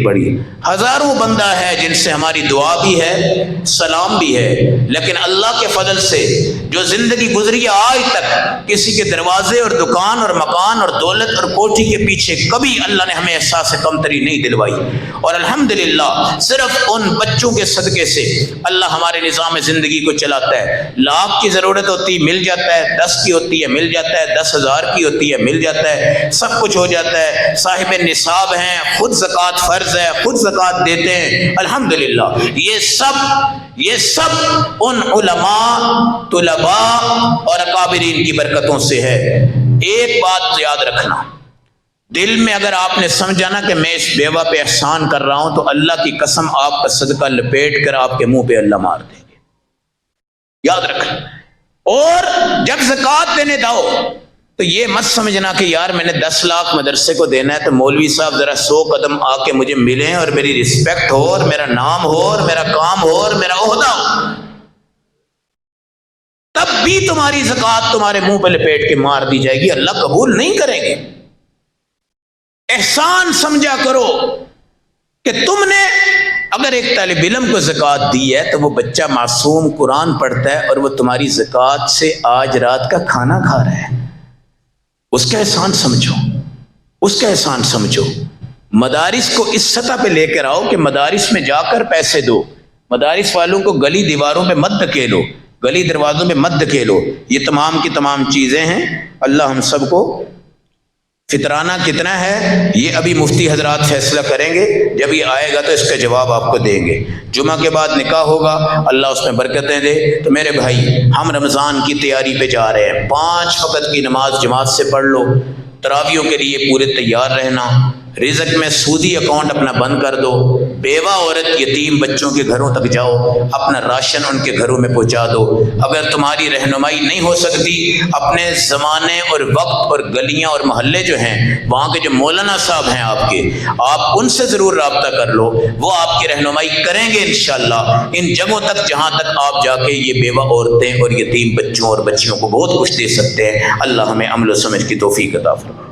S1: پڑی۔ ہزاروں بندہ ہے جن سے ہماری دعا بھی ہے، سلام بھی ہے، لیکن اللہ کے فضل سے جو زندگی گزری ہے آج تک کسی کے دروازے اور دکان اور مکان اور دولت اور کوٹھی کے پیچھے کبھی اللہ نے ہمیں احساس کمتری نہیں دلوائی، اور الحمدللہ صرف ان بچوں کے صدقے سے اللہ ہمارے نظام زندگی کو چلاتا ہے۔ 1,00,000 کی ضرورت ہوتی ہے مل جاتا ہے، 10 کی ہوتی ہے مل جاتا ہے، 10,000 کی ہوتی ہے مل جاتا ہے، سب کچھ ہو جاتا ہے۔ صاحب نصاب ہیں، خود زکوٰۃ فرض ہے، خود زکوٰۃ دیتے ہیں الحمدللہ۔ یہ سب ان علماء، طلباء اور اکابرین کی برکتوں سے ہے۔ ایک بات یاد رکھنا، دل میں اگر آپ نے سمجھا نا کہ میں اس بیوہ پہ احسان کر رہا ہوں، تو اللہ کی قسم آپ کا صدقہ لپیٹ کر آپ کے منہ پہ اللہ مار دیں گے، یاد رکھنا۔ اور جب زکوٰۃ دینے جاؤ تو یہ مت سمجھنا کہ یار میں نے 10 لاکھ مدرسے کو دینا ہے تو مولوی صاحب ذرا 100 قدم آ کے مجھے ملیں اور میری رسپیکٹ ہو اور میرا نام ہو اور میرا کام ہو اور میرا عہدہ ہو، تب بھی تمہاری زکوٰۃ تمہارے منہ پہ لپیٹ کے مار دی جائے گی، اللہ قبول نہیں کریں گے۔ احسان سمجھا کرو کہ تم نے اگر ایک طالب علم کو زکوٰۃ دی ہے تو وہ بچہ معصوم قرآن پڑھتا ہے اور وہ تمہاری زکوٰۃ سے آج رات کا کھانا کھا رہا ہے، اس کا احسان سمجھو۔ مدارس کو اس سطح پہ لے کر آؤ کہ مدارس میں جا کر پیسے دو، مدارس والوں کو گلی دیواروں پہ مت دھکیلو، گلی دروازوں میں مت دھکیلو۔ یہ تمام کی تمام چیزیں ہیں۔ اللہ ہم سب کو فطرانہ کتنا ہے یہ ابھی مفتی حضرات فیصلہ کریں گے، جب یہ آئے گا تو اس کا جواب آپ کو دیں گے۔ جمعہ کے بعد نکاح ہوگا، اللہ اس میں برکتیں دے۔ تو میرے بھائی، ہم رمضان کی تیاری پہ جا رہے ہیں، 5 وقت کی نماز جماعت سے پڑھ لو، تراویحوں کے لیے پورے تیار رہنا، رزق میں سودی اکاؤنٹ اپنا بند کر دو، بیوہ عورت یتیم بچوں کے گھروں تک جاؤ، اپنا راشن ان کے گھروں میں پہنچا دو۔ اگر تمہاری رہنمائی نہیں ہو سکتی، اپنے زمانے اور وقت اور گلیاں اور محلے جو ہیں وہاں کے جو مولانا صاحب ہیں آپ ان سے ضرور رابطہ کر لو، وہ آپ کی رہنمائی کریں گے انشاءاللہ ان جگہوں تک جہاں تک آپ جا کے یہ بیوہ عورتیں اور یتیم بچوں اور بچیوں کو بہت کچھ دے سکتے ہیں۔ اللہ ہمیں عمل و سمجھ کی توفیق عطا فرمائے۔